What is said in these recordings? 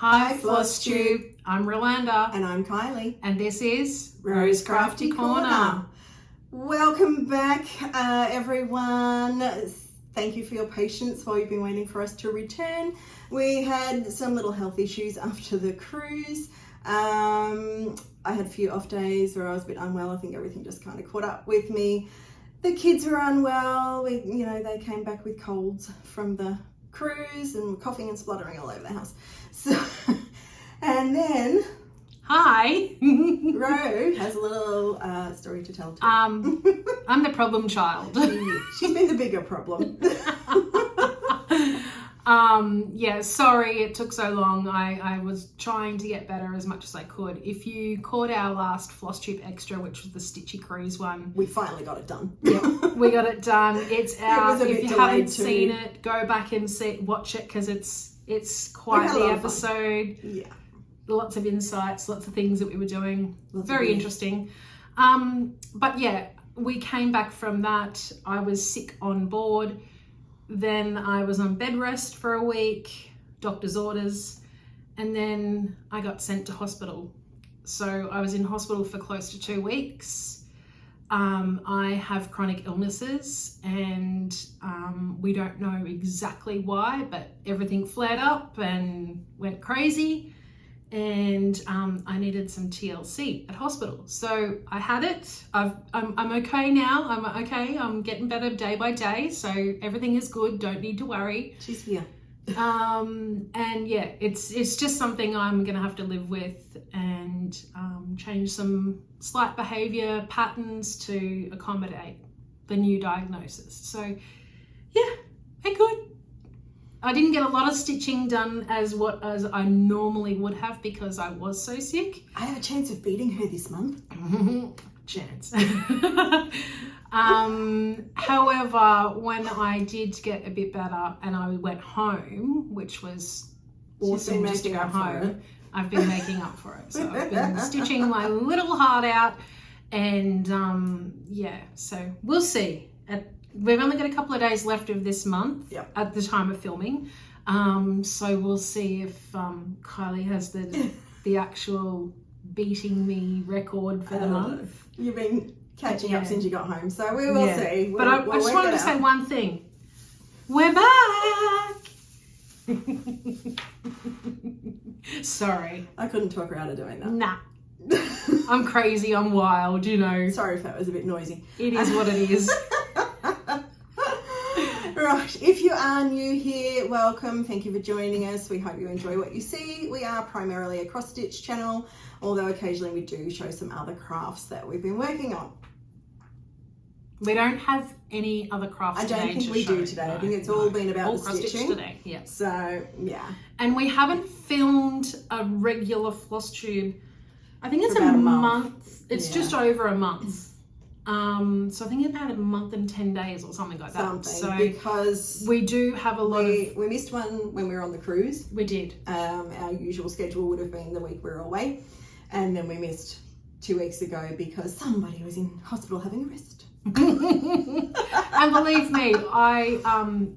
Hi Flosstube, I'm Rolanda. And I'm Kylie. And this is Rose Crafty Corner. Welcome back everyone. Thank you for your patience while you've been waiting for us to return. We had some little health issues after the cruise. I had a few off days where I was a bit unwell. I think everything just kind of caught up with me. The kids were unwell. They came back with colds from the cruise and were coughing and spluttering all over the house. So, and then hi, Ro has a little story to tell too. I'm the problem child. She's been the bigger problem. Yeah, sorry it took so long. I was trying to get better as much as I could. If you caught our last Flosstube extra, which was the Stitchy Cruise one, we finally got it done. Yeah, we got it done. It's out. If you haven't seen too. it, go back and watch it because it's quite the episode. Yeah, lots of insights, lots of things that we were doing. Very interesting. But yeah, we came back from that. I was sick on board. Then I was on bed rest for a week, doctor's orders, and then I got sent to hospital. So I was in hospital for close to 2 weeks. I have chronic illnesses and we don't know exactly why, but everything flared up and went crazy. And I needed some TLC at hospital. So I had it. I'm okay now. I'm okay. I'm getting better day by day. So everything is good. Don't need to worry. She's here. And yeah, it's just something I'm going to have to live with and change some slight behavior patterns to accommodate the new diagnosis. So yeah, we're good. I didn't get a lot of stitching done as I normally would have because I was so sick. I have a chance of beating her this month. Chance. However, when I did get a bit better and I went home, which was awesome just to go home, I've been making up for it. So I've been stitching my little heart out and yeah, so we'll see. We've only got a couple of days left of this month at the time of filming. So we'll see if Kylie has the actual beating me record for the month. You've been catching up since you got home, so we will see. But I just wanted to say one thing. We're back! Sorry. I couldn't talk her out of doing that. Nah. I'm crazy, I'm wild, you know. Sorry if that was a bit noisy. It is what it is. Right, if you are new here, welcome. Thank you for joining us. We hope you enjoy what you see. We are primarily a cross-stitch channel, although occasionally we do show some other crafts that we've been working on. We don't have any other crafts today. I don't think we do today. No, I think it's all been about the stitching today. Yeah. So, yeah. And we haven't filmed a regular Flosstube. I think it's a month. It's just over a month. So I think about a month and 10 days or something like that. So because we do have a lot we missed one when we were on the cruise. We did. Our usual schedule would have been the week we were away, and then we missed 2 weeks ago because somebody was in hospital having a rest. And believe me, I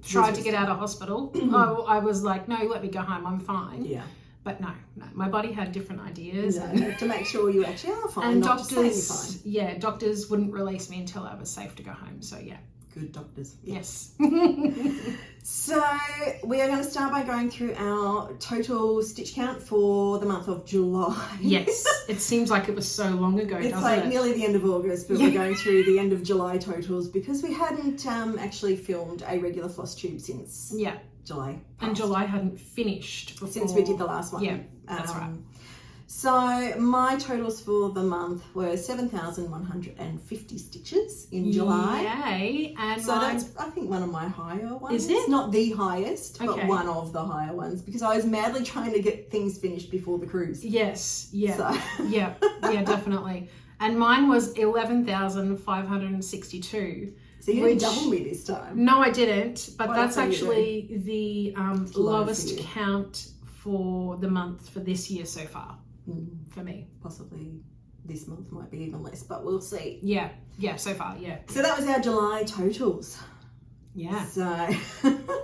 tried to get out of hospital. I was like, no, let me go home. I'm fine. Yeah. But no, my body had different ideas. To make sure you actually are fine. And not doctors, doctors wouldn't release me until I was safe to go home. So yeah. Good doctors. Yes. So we are going to start by going through our total stitch count for the month of July. Yes. It seems like it was so long ago, doesn't it? It's like nearly the end of August, but we're going through the end of July totals because we hadn't actually filmed a regular Flosstube since July. And July hadn't finished before. Since we did the last one. Yeah, that's right. So my totals for the month were 7,150 stitches in July. Yay! And so that's, I think, one of my higher ones. Is it? Not the highest, but one of the higher ones because I was madly trying to get things finished before the cruise. Yes. Yeah. So. yeah, definitely. And mine was 11,562. So you didn't double me this time. No, I didn't. But that's actually the lowest count for the month for this year so far. For me. Possibly this month might be even less, but we'll see. Yeah, so far, yeah. So that was our July totals. Yeah. So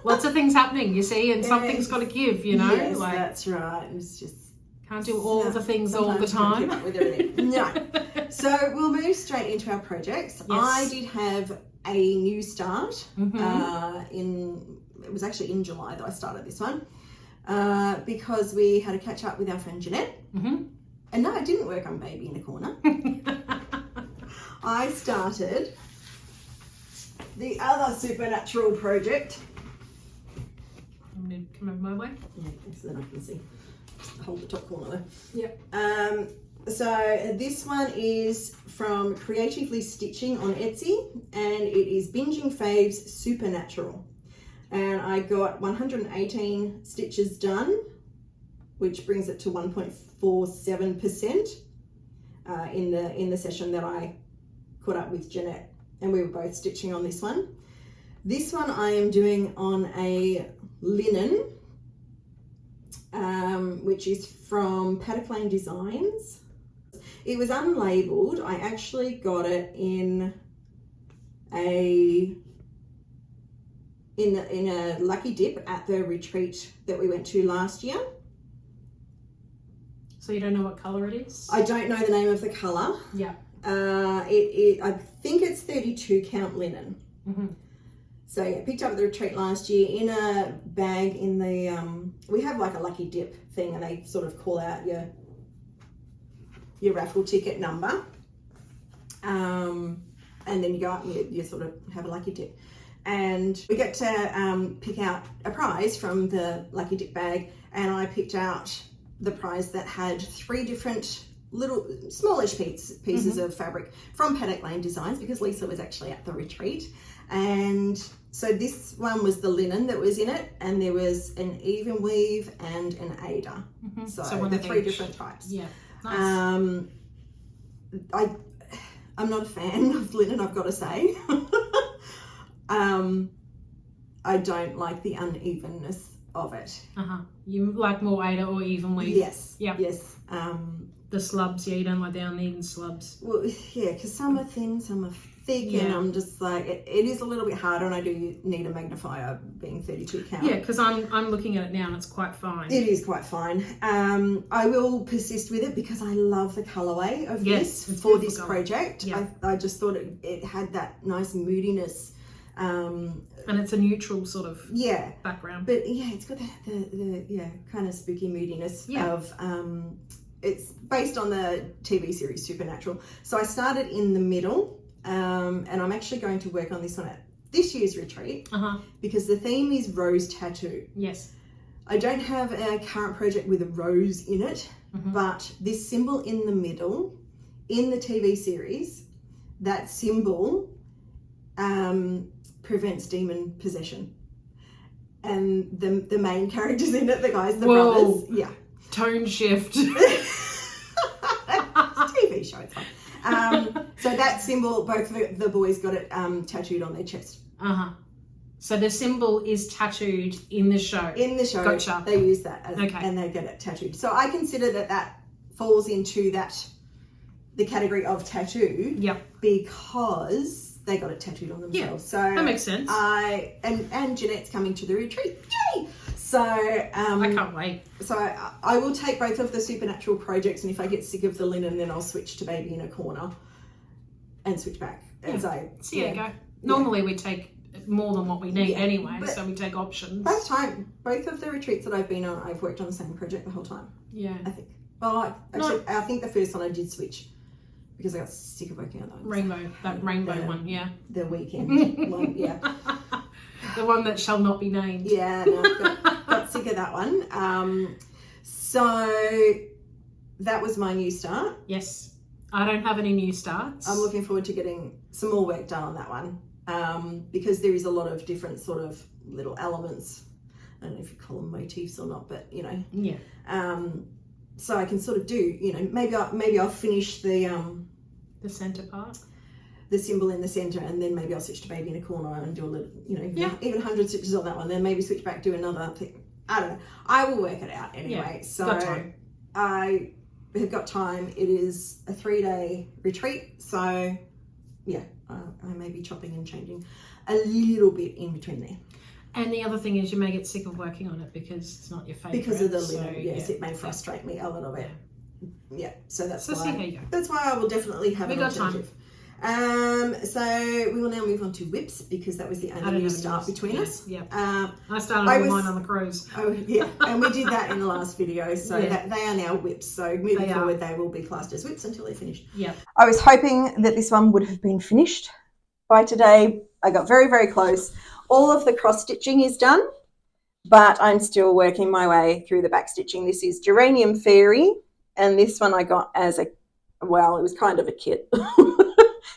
lots of things happening, you see, and something's got to give, you know. Yes, like that's right. It's just can't do all the things all the sometimes you time. can't keep up with everything. No. So we'll move straight into our projects. Yes. I did have a new start. Mm-hmm. It was actually in July that I started this one because we had a catch up with our friend Jeanette. Mm-hmm. And no, it didn't work on Baby in a Corner. I started the other supernatural project. I'm going to come over my way. Yeah, so then I can see. Hold the top corner there. Yep. So this one is from Creatively Stitching on Etsy, and it is Binging Faves Supernatural. And I got 118 stitches done, which brings it to 1.47% in the session that I caught up with Jeanette, and we were both stitching on this one. This one I am doing on a linen, which is from Paddock Lane Designs. It was unlabeled. I actually got it in a lucky dip at the retreat that we went to last year. So you don't know what colour it is? I don't know the name of the colour. Yeah. I think it's 32 count linen. Mm-hmm. So yeah, picked up at the retreat last year in a bag in the, we have like a lucky dip thing, and they sort of call out your raffle ticket number. And then you go up and you sort of have a lucky dip. And we get to pick out a prize from the lucky dip bag, and I picked out the prize that had 3 different little smallish pieces of fabric from Paddock Lane Designs, because Lisa was actually at the retreat. And so this one was the linen that was in it, and there was an even weave and an Ada. Mm-hmm. So one the of 3 each. different types. Yeah. Nice. I'm not a fan of linen, I've got to say. I don't like the unevenness of it. You like more Ada or even weave? Yes. Yeah. Yes. The slubs, yeah, you don't like the uneven slubs. Well, yeah, because some are thin, some are thick, and I'm just like, it is a little bit harder, and I do need a magnifier being 32 count. Yeah, because I'm looking at it now and it's quite fine. It is quite fine. I will persist with it because I love the colourway of this for this project. Yeah. I just thought it had that nice moodiness. And it's a neutral sort of background. But yeah, it's got the kind of spooky moodiness of it's based on the TV series Supernatural. So I started in the middle, and I'm actually going to work on this one at this year's retreat because the theme is rose tattoo. Yes. I don't have a current project with a rose in it, but this symbol in the middle in the TV series, that symbol prevents demon possession. And the main characters in it, the guys, the brothers, tone shift. TV show, it's fine. So that symbol, both the boys got it tattooed on their chest. So the symbol is tattooed in the show. In the show, gotcha. They use that and they get it tattooed. So I consider that falls into the category of tattoo. Yep. Because they got it tattooed on themselves. So that makes sense. And Jeanette's coming to the retreat. Yay! So I can't wait. So I will take both of the supernatural projects, and if I get sick of the linen, then I'll switch to Baby in a Corner and switch back. And so see how you go. Normally we take more than what we need anyway, so we take options. Both of the retreats that I've been on, I've worked on the same project the whole time. Yeah. I think. Well, I think the first one I did switch because I got sick of working on those. Rainbow one, yeah. The weekend one, yeah. The one that shall not be named. Yeah, no, got sick of that one. So that was my new start. Yes. I don't have any new starts. I'm looking forward to getting some more work done on that one because there is a lot of different sort of little elements. I don't know if you call them motifs or not, but you know. Yeah. So I can sort of do, you know, maybe I'll finish the centre part. The symbol in the centre, and then maybe I'll switch to Baby in a Corner and do a little, you know, even 100 stitches on that one, then maybe switch back to another thing. I don't know. I will work it out anyway. Yeah, so got time. I have got time. It is a 3-day retreat. So yeah, I may be chopping and changing a little bit in between there. And the other thing is you may get sick of working on it because it's not your favourite. Because of the linen, yes, it may frustrate me a little bit. Yeah, so that's why. See how you go. That's why I will definitely have an alternative. So we will now move on to whips because that was the only new start between us. Yeah. I started with mine on the cruise. Oh yeah, and we did that in the last video. So that they are now whips. So moving forward, they will be classed as whips until they're finished. Yeah. I was hoping that this one would have been finished by today. I got very, very close. All of the cross stitching is done, but I'm still working my way through the back stitching. This is Geranium Fairy, and this one I got as it was kind of a kit.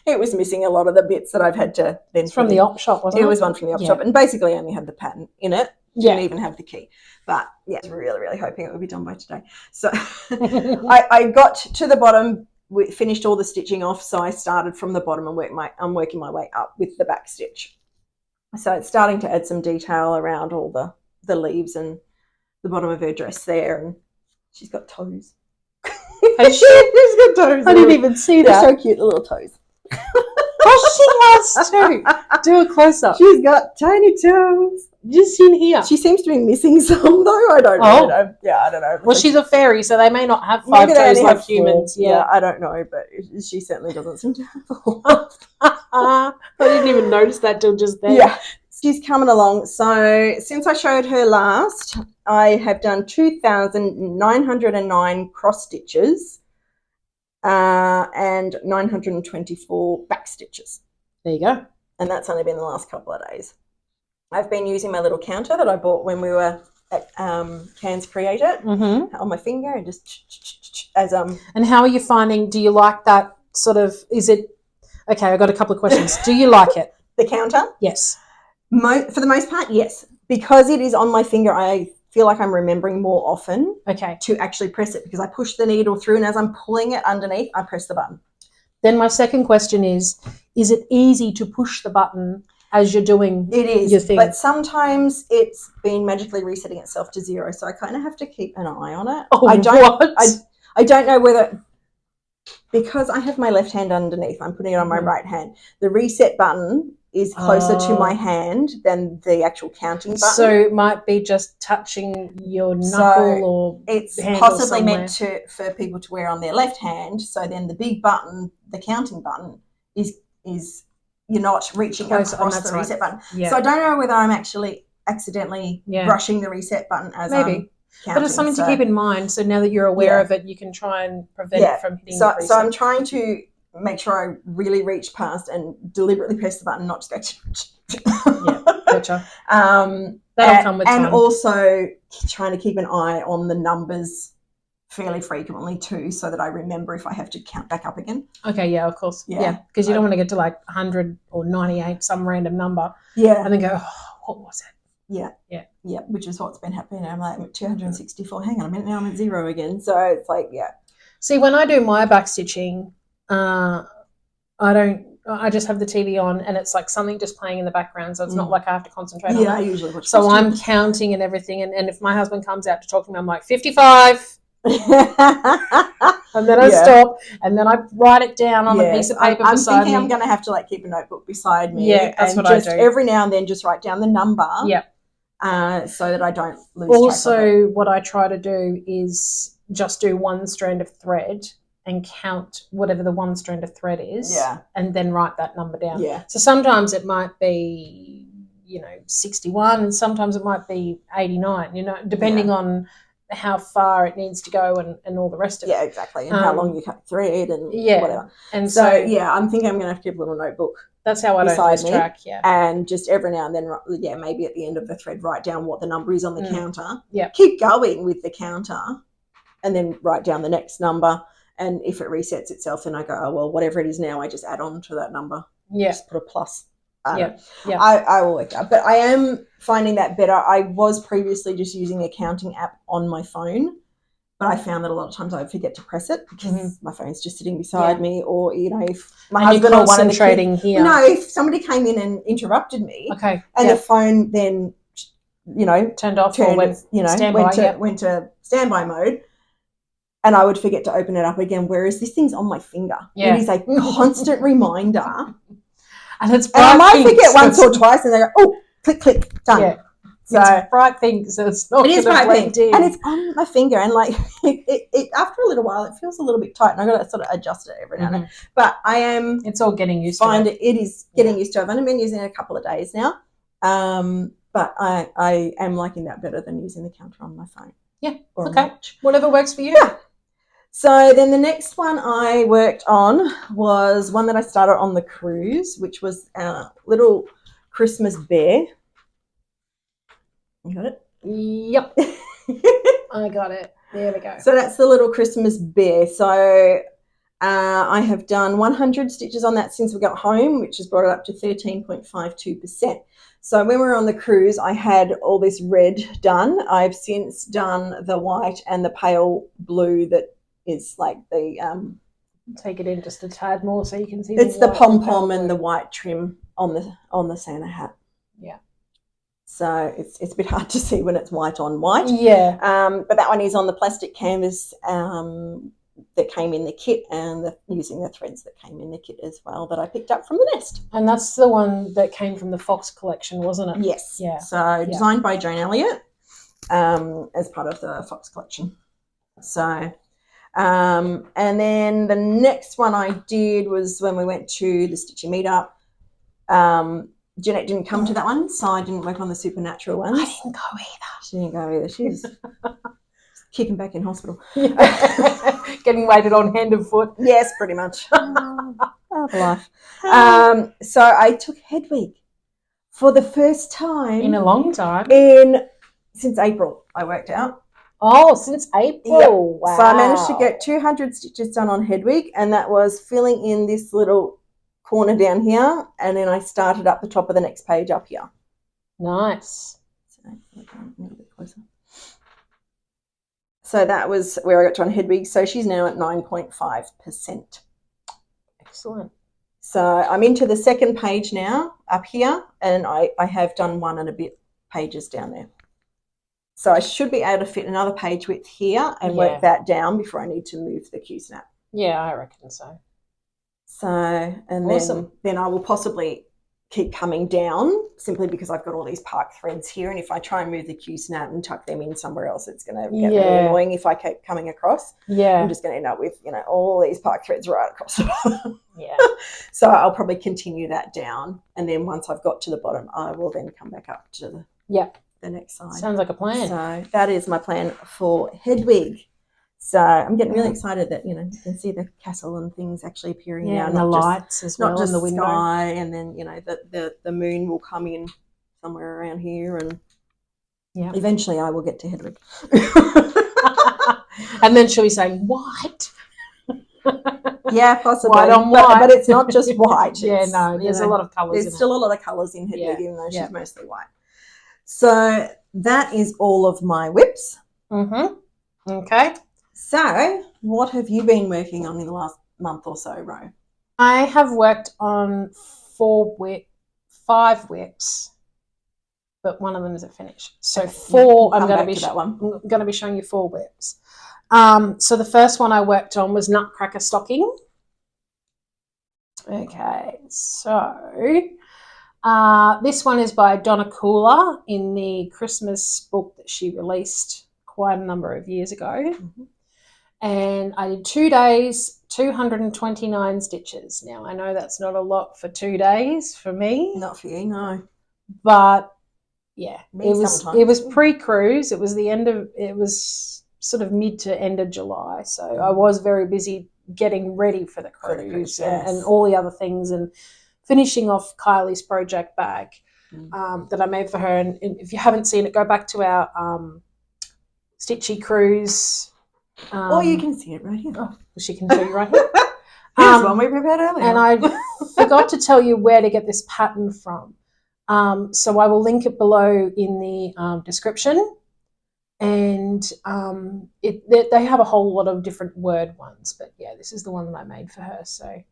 It was missing a lot of the bits that I've had to then. It's from the op shop, wasn't it? It was one from the op shop, and basically only had the pattern in it. Didn't even have the key. But yeah, I was really, really hoping it would be done by today. So I got to the bottom, finished all the stitching off, so I started from the bottom and I'm working my way up with the back stitch. So it's starting to add some detail around all the leaves and the bottom of her dress there, and she's got toes. She's got toes. I didn't even see that. They're so cute, the little toes. Oh, she has too. Do a close up. She's got tiny toes. Just in here. She seems to be missing some though. I don't know. Yeah, I don't know. Well, she's a fairy, so they may not have 5 toes like humans. Yeah, I don't know, but she certainly doesn't seem to have 4. I didn't even notice that till just then. Yeah, she's coming along. So since I showed her last, I have done 2,909 cross stitches and 924 back stitches. There you go. And that's only been the last couple of days. I've been using my little counter that I bought when we were at Cairns Create It on my finger and just as And how are you finding? Do you like that sort of? Is it okay? I got a couple of questions. Do you like it? The counter? Yes. For the most part, yes. Because it is on my finger, I feel like I'm remembering more often. Okay. To actually press it because I push the needle through, and as I'm pulling it underneath, I press the button. Then my second question is it easy to push the button as you're doing your thing? But sometimes it's been magically resetting itself to 0, so I kind of have to keep an eye on it. Oh, I don't know whether, because I have my left hand underneath, I'm putting it on my right hand. The reset button is closer to my hand than the actual counting button. So it might be just touching your knuckle or it's hand possibly or meant for people to wear on their left hand. So then the big button, the counting button, is you're not reaching across the reset button. Yeah. So I don't know whether I'm actually accidentally brushing the reset button as I'm counting. But it's something to keep in mind. So now that you're aware of it, you can try and prevent it from hitting the reset. So I'm trying to make sure I really reach past and deliberately press the button, not just go. Gotcha. That'll come with time. And also trying to keep an eye on the numbers fairly frequently too, so that I remember if I have to count back up again. Okay, yeah, of course. Yeah, because you don't want to get to like 100 or 98, some random number. Yeah. And then go, oh, what was it? Yeah, which is what's been happening. I'm like, I'm at 264. Hang on a minute, now I'm at 0 again. So it's like, See, when I do my back stitching, I just have the TV on and it's like something just playing in the background, so it's not like I have to concentrate on it. I usually watch So I'm counting and everything, and if my husband comes out to talk to me, I'm like, 55. And then I stop and then I write it down on a piece of paper I'm beside thinking me. I'm going to have to like keep a notebook beside me. Yeah, that's what I do. Every now and then just write down the number. Yeah. So that I don't lose also, track of it. what I try to do is just do one strand of thread and count whatever the one strand of thread is. Yeah. And then write that number down. Yeah. So sometimes it might be, 61 and sometimes it might be 89, depending on how far it needs to go and all the rest of it. Yeah, exactly. And how long you cut thread and whatever. And so I'm thinking I'm going to have to keep a little notebook. That's how I don't lose track, And just every now and then, maybe at the end of the thread, write down what the number is on the counter. Yeah. Keep going with the counter and then write down the next number. And if it resets itself, then I go, oh, well, whatever it is now, I just add on to that number. Yeah. Just put a plus. Yeah. I will work out. But I am finding that better. I was previously just using the counting app on my phone, but I found that a lot of times I would forget to press it because my phone's just sitting beside me, or if my husband or one of the kids, here. No, if somebody came in and interrupted me, and the phone then turned off or went standby, went to standby mode. And I would forget to open it up again, whereas this thing's on my finger. It is a constant reminder. And it's And I bright might pink, forget so once or twice and they go, oh, click, click, done. Yeah. So it's bright pink, so it's not it is going to bright blend pink. in. And it's on my finger, and like it after a little while it feels a little bit tight, and I've got to sort of adjust it every now and then. But I am It's all getting used to it. It is getting used to it. I've only been using it a couple of days now. But I am liking that better than using the counter on my phone. Yeah. Or Okay. watch. Whatever works for you. Yeah. So then the next one I worked on was one that I started on the cruise, which was our little Christmas bear. You got it? Yep. I got it. There we go. So that's the little Christmas bear. So I have done 100 stitches on that since we got home, which has brought it up to 13.52%. So when we were on the cruise, I had all this red done. I've since done the white and the pale blue that is like the take it in just a tad more so you can see. It's the pom-pom and the white trim on the Santa hat. Yeah. So it's a bit hard to see when it's white on white. Yeah. But that one is on the plastic canvas that came in the kit, and using the threads that came in the kit as well that I picked up from the nest. And that's the one that came from the Fox collection, wasn't it? Yes. Yeah. So designed by Joan Elliott as part of the Fox collection. So and then the next one I did was when we went to the Stitchy meetup. Jeanette didn't come to that one, so I didn't work on the supernatural ones. I didn't go either. She didn't go either. She was kicking back in hospital. Getting weighted on hand and foot. Yes, pretty much. Oh, the life. So I took Hedwig for the first time. In a long time. Since April, I worked out. Oh, since April. Yep. Wow. So I managed to get 200 stitches done on Hedwig, and that was filling in this little corner down here, and then I started up the top of the next page up here. Nice. So a little bit closer. So that was where I got to on Hedwig. So she's now at 9.5%. Excellent. So I'm into the second page now up here, and I have done 1 and a bit pages down there. So I should be able to fit another page width here and work that down before I need to move the Q-snap. Yeah, I reckon so. So, and awesome. then I will possibly keep coming down simply because I've got all these park threads here, and if I try and move the Q-snap and tuck them in somewhere else, it's going to get really annoying if I keep coming across. Yeah. I'm just going to end up with, all these park threads right across the bottom. Yeah. So I'll probably continue that down, and then once I've got to the bottom, I will then come back up to the next side. Sounds like a plan. So that is my plan for Hedwig. So I'm getting really excited that, you can see the castle and things actually appearing now. And the lights as well, not just in the window. Sky, and then, the moon will come in somewhere around here, and eventually I will get to Hedwig. And then she'll be saying, white. Yeah, possibly. White on white. But it's not just white. There's a lot of colours in it. There's still a lot of colours in Hedwig, even though she's mostly white. So that is all of my whips. Mm-hmm. Okay. So what have you been working on in the last month or so, Ro? I have worked on 5 whips, but one of them isn't finished. So 4, I'm going to be showing you 4 whips. So the first one I worked on was Nutcracker stocking. Okay, so this one is by Donna Cooler in the Christmas book that she released quite a number of years ago. Mm-hmm. And I did 2 days, 229 stitches. Now, I know that's not a lot for 2 days for me. Not for you, no. But, yeah, it was pre-cruise. It was sort of mid to end of July. So I was very busy getting ready for the cruise, and all the other things, and finishing off Kylie's project bag that I made for her. And if you haven't seen it, go back to our Stitchy cruise. Or you can see it right here. Oh, she can show you right here. Here's one we prepared earlier. And I forgot to tell you where to get this pattern from. So I will link it below in the description. And they have a whole lot of different word ones. But, yeah, this is the one that I made for her. So,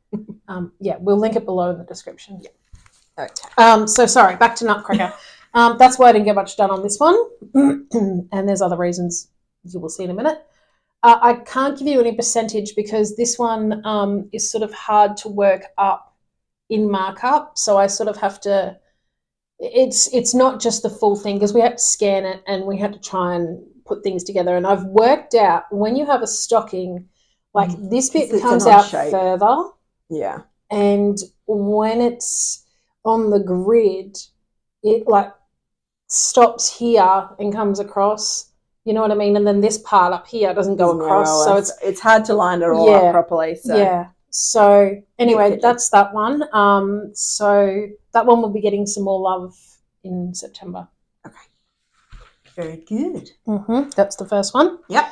we'll link it below in the description. Yeah. Okay. So, sorry, back to Nutcracker. That's why I didn't get much done on this one. And there's other reasons you will see in a minute. I can't give you any percentage because this one is sort of hard to work up in markup, so I sort of have to. It's not just the full thing because we had to scan it and we had to try and put things together. And I've worked out when you have a stocking, like this bit comes out further. Yeah. And when it's on the grid, it like stops here and comes across. You know what I mean? And then this part up here doesn't go across. So it's hard to line it all up properly. So. Yeah. So anyway, that's that one. So that one will be getting some more love in September. Okay. Very good. That's the first one. Yep.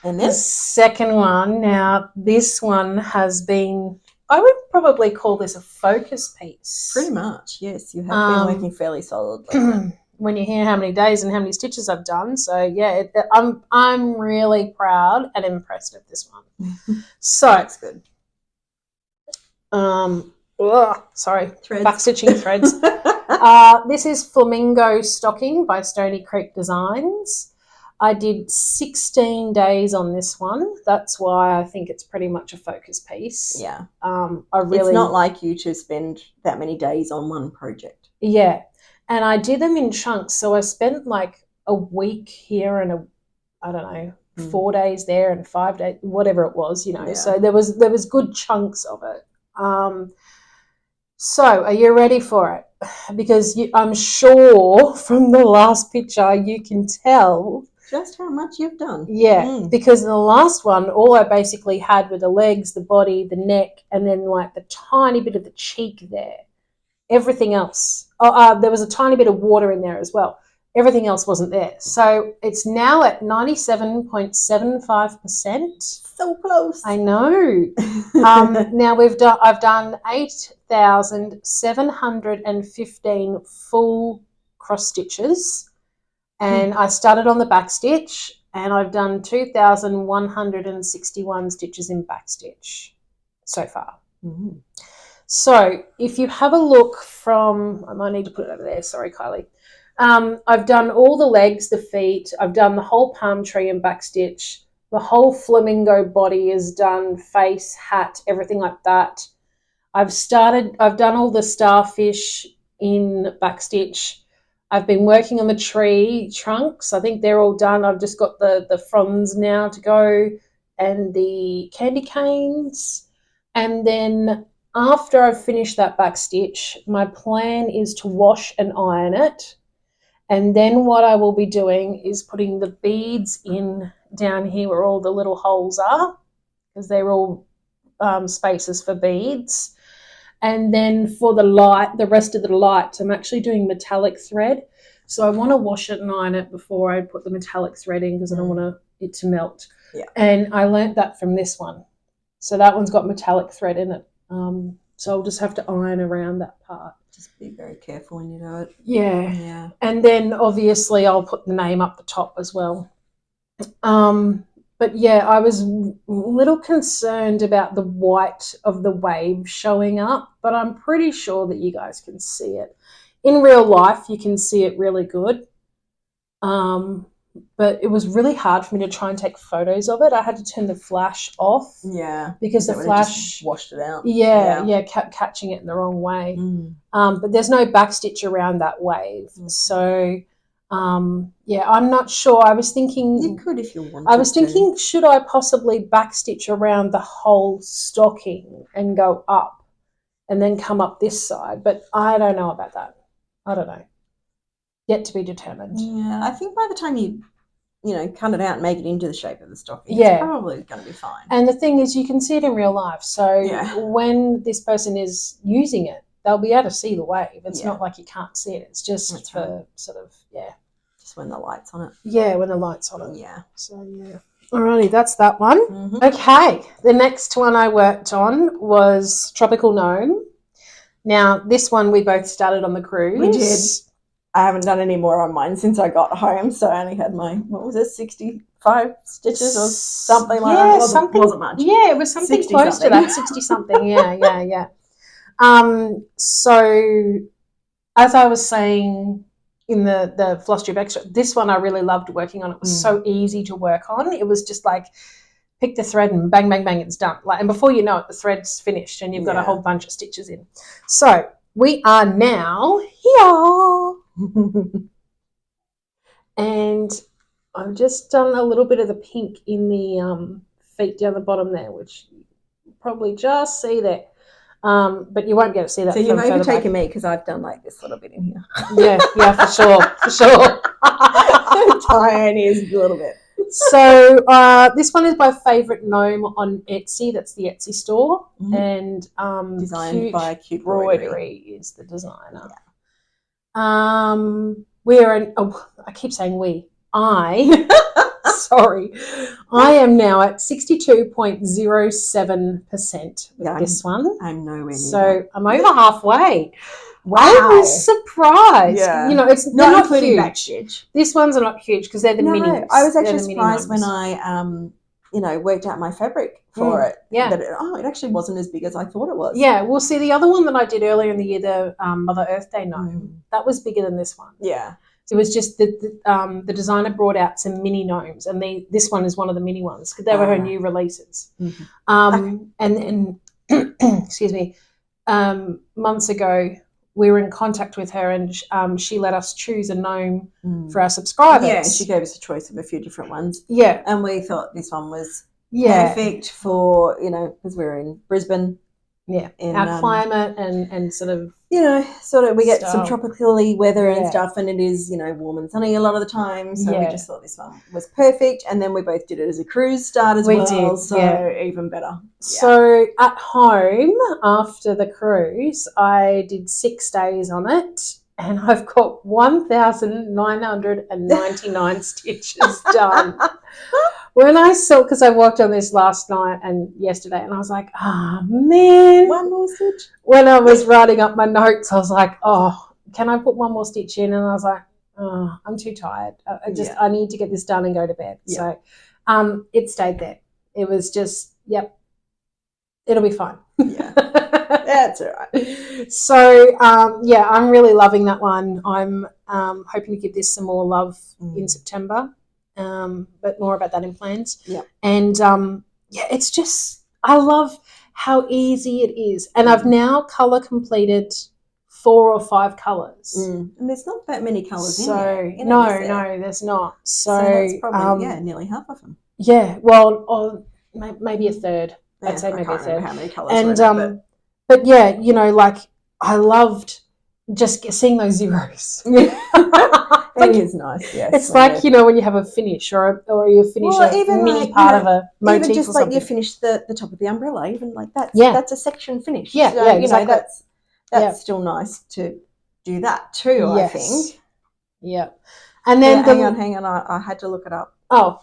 And then? The second one, now this one has been, I would probably call this a focus piece. Pretty much, yes. You have been working fairly solidly. When you hear how many days and how many stitches I've done. So, yeah, I'm really proud and impressed with this one. So, that's good. Threads. Backstitching threads. This is Flamingo Stocking by Stony Creek Designs. I did 16 days on this one. That's why I think it's pretty much a focus piece. Yeah. It's not like you to spend that many days on one project. Yeah. And I did them in chunks. So I spent like a week here and 4 days there and 5 days, whatever it was, you know. Yeah. So there was good chunks of it. So are you ready for it? Because I'm sure from the last picture you can tell just how much you've done. Yeah, because in the last one, all I basically had were the legs, the body, the neck, and then like the tiny bit of the cheek there. Everything else. There was a tiny bit of water in there as well. Everything else wasn't there. So it's now at 97.75%. So close. I know. Now I've done 8,715 full cross stitches, and I started on the back stitch, and I've done 2,161 stitches in back stitch so far. Mm-hmm. So if you have a look from, I might need to put it over there. Sorry, Kylie. I've done all the legs, the feet. I've done the whole palm tree and back stitch. The whole flamingo body is done, face, hat, everything like that. I've done all the starfish in back stitch. I've been working on the tree trunks. I think they're all done. I've just got the fronds now to go and the candy canes. And then after I've finished that back stitch, my plan is to wash and iron it. And then what I will be doing is putting the beads in down here where all the little holes are, because they're all spaces for beads. And then for the rest of the lights, I'm actually doing metallic thread. So I want to wash it and iron it before I put the metallic thread in because I don't want it to melt. Yeah. And I learnt that from this one. So that one's got metallic thread in it. So I'll just have to iron around that part. Just be very careful when you do it. Yeah. Yeah. And then obviously I'll put the name up the top as well. But yeah, I was a little concerned about the white of the wave showing up, but I'm pretty sure that you guys can see it. In real life, you can see it really good. But it was really hard for me to try and take photos of it. I had to turn the flash off. Yeah. Because the flash just washed it out. Yeah, kept catching it in the wrong way. But there's no backstitch around that wave. So yeah, I'm not sure. I was thinking you could if you wanted. I was thinking, should I possibly backstitch around the whole stocking and go up and then come up this side? But I don't know about that. I don't know. Yet to be determined. Yeah, I think by the time you cut it out and make it into the shape of the stocking, it's probably going to be fine. And the thing is, you can see it in real life. So when this person is using it, they'll be able to see the wave. It's not like you can't see it. It's just for sort of, just when the light's on it. Yeah, when the light's on it. Yeah. So, yeah. Alrighty, that's that one. Mm-hmm. Okay, the next one I worked on was Tropical Gnome. Now, this one we both started on the cruise. We did. I haven't done any more on mine since I got home, so I only had my, 65 stitches or something like that? It wasn't much. Yeah, it was something close to that, 60-something. Yeah. So, as I was saying in the Flosstube Extra, this one I really loved working on. It was so easy to work on. It was just like pick the thread and bang, bang, bang, it's done. And before you know it, the thread's finished and you've got a whole bunch of stitches in. So we are now here. And I've just done a little bit of the pink in the feet down the bottom there, which you probably just see there. But you won't be able to see that. So you've overtaken me because I've done like this little bit in here. Yeah, for sure. Tiny is a little bit. So this one is my favourite gnome on Etsy. That's the Etsy store. And designed by Cute Broidery is the designer. Yeah. I keep saying we. Sorry. I am now at 62.07% with this one. I'm nowhere near So that. I'm over halfway. Wow. I was surprised. Yeah. You know, it's not including huge. Backstitch. These ones are not huge because they're the minis. I was actually They're the surprised mini when I worked out my fabric for it. Yeah. That it actually wasn't as big as I thought it was. Yeah. Well, see, the other one that I did earlier in the year, the Mother Earth Day gnome, that was bigger than this one. Yeah. It was just the designer brought out some mini gnomes, and this one is one of the mini ones because they were her new releases. And then, excuse me, months ago we were in contact with her, and she let us choose a gnome for our subscribers. Yeah, she gave us a choice of a few different ones. Yeah, and we thought this one was perfect for because we're in Brisbane. Yeah, our climate and sort of we get some tropically weather and stuff, and it is warm and sunny a lot of the time. So we just thought this one was perfect, and then we both did it as a cruise start as well. Did, so even better. So at home after the cruise, I did 6 days on it, and I've got 1,999 stitches done. When I saw, because I worked on this last night and yesterday, and I was like, oh, man. One more stitch? When I was writing up my notes, I was like, oh, can I put one more stitch in? And I was like, oh, I'm too tired. I need to get this done and go to bed. Yeah. So it stayed there. It was just, it'll be fine. Yeah. That's all right. So, I'm really loving that one. I'm hoping to give this some more love in September. But more about that in plans. Yeah. And it's just, I love how easy it is. And I've now colour completed 4 or 5 colours. And there's not that many colours in there. No, there's not. So that's probably nearly half of them. Yeah, well, or maybe a third. I'd say maybe a third. How many colours and were but yeah, I loved just seeing those zeros. It is nice, yes. It's like, when you have a finish or you finish a mini part of a motif even just or something. You finish the top of the umbrella, even like that's a section finish. Yeah, so, exactly. That's still nice to do that too, I think. Yeah. And then hang on, I had to look it up. Oh.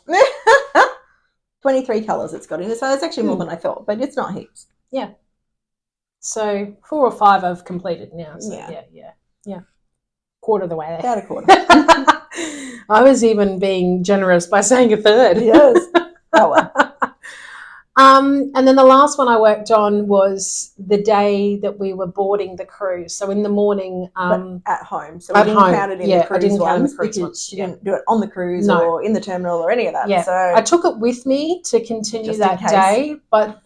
23 colours it's got in it, so it's actually more than I thought, but it's not heaps. Yeah. So 4 or 5 I've completed now. So yeah. Quarter of the way there. About a quarter. I was even being generous by saying a third. Yes. Oh well. And then the last one I worked on was the day that we were boarding the cruise. So in the morning, but at home. So we didn't count it in the cruise I didn't count ones the cruise because ones. you didn't do it on the cruise or in the terminal or any of that. Yeah. So I took it with me to continue just that day, but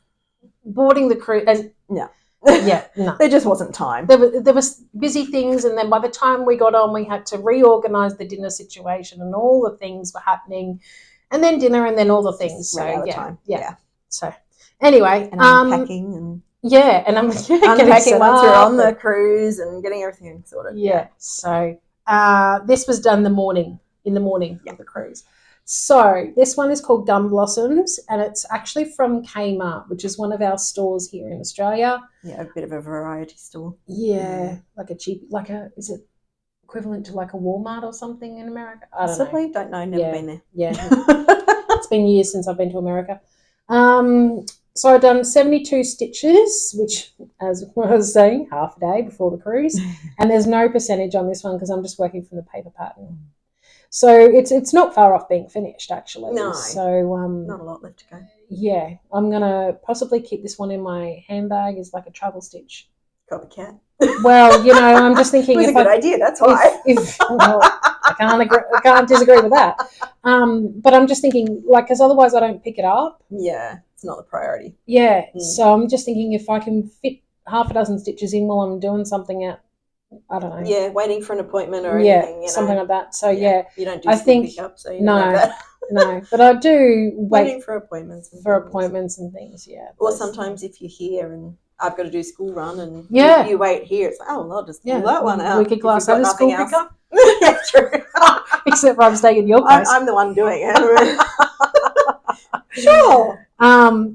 boarding the cruise and no. There just wasn't time. There was busy things, and then by the time we got on, we had to reorganise the dinner situation, and all the things were happening, and then dinner, and then all the things. So time. So anyway, and unpacking and and I'm unpacking once we're on the cruise and getting everything sorted. Yeah. So this was done in the morning of the cruise. So this one is called Gum Blossoms, and it's actually from Kmart, which is one of our stores here in Australia. Yeah, a bit of a variety store. Yeah, is it equivalent to like a Walmart or something in America? I don't know. Never been there. Yeah, it's been years since I've been to America. So I've done 72 stitches, which, as I was saying, half a day before the cruise, and there's no percentage on this one because I'm just working from the paper pattern. So it's not far off being finished, actually. No. So not a lot left to go. Yeah, I'm gonna possibly keep this one in my handbag as like a travel stitch. Copycat. Well, you know, I'm just thinking It was a good idea, that's why. Well, I can't disagree with that. But I'm just thinking, like, because otherwise I don't pick it up. Yeah, it's not the priority. Yeah, so I'm just thinking if I can fit half a dozen stitches in while I'm doing something out, I don't know. Yeah, waiting for an appointment or anything. You know. Something like that. So you don't do I school think pickup, so you don't have that. No, but I do waiting for appointments. And things, yeah. Or sometimes if you're here and I've got to do school run and you wait here, it's like, oh, well, I'll just pull that one out. We could class that as school pickup. Yeah, true. Except for I'm staying in your place. I'm the one doing it. Sure.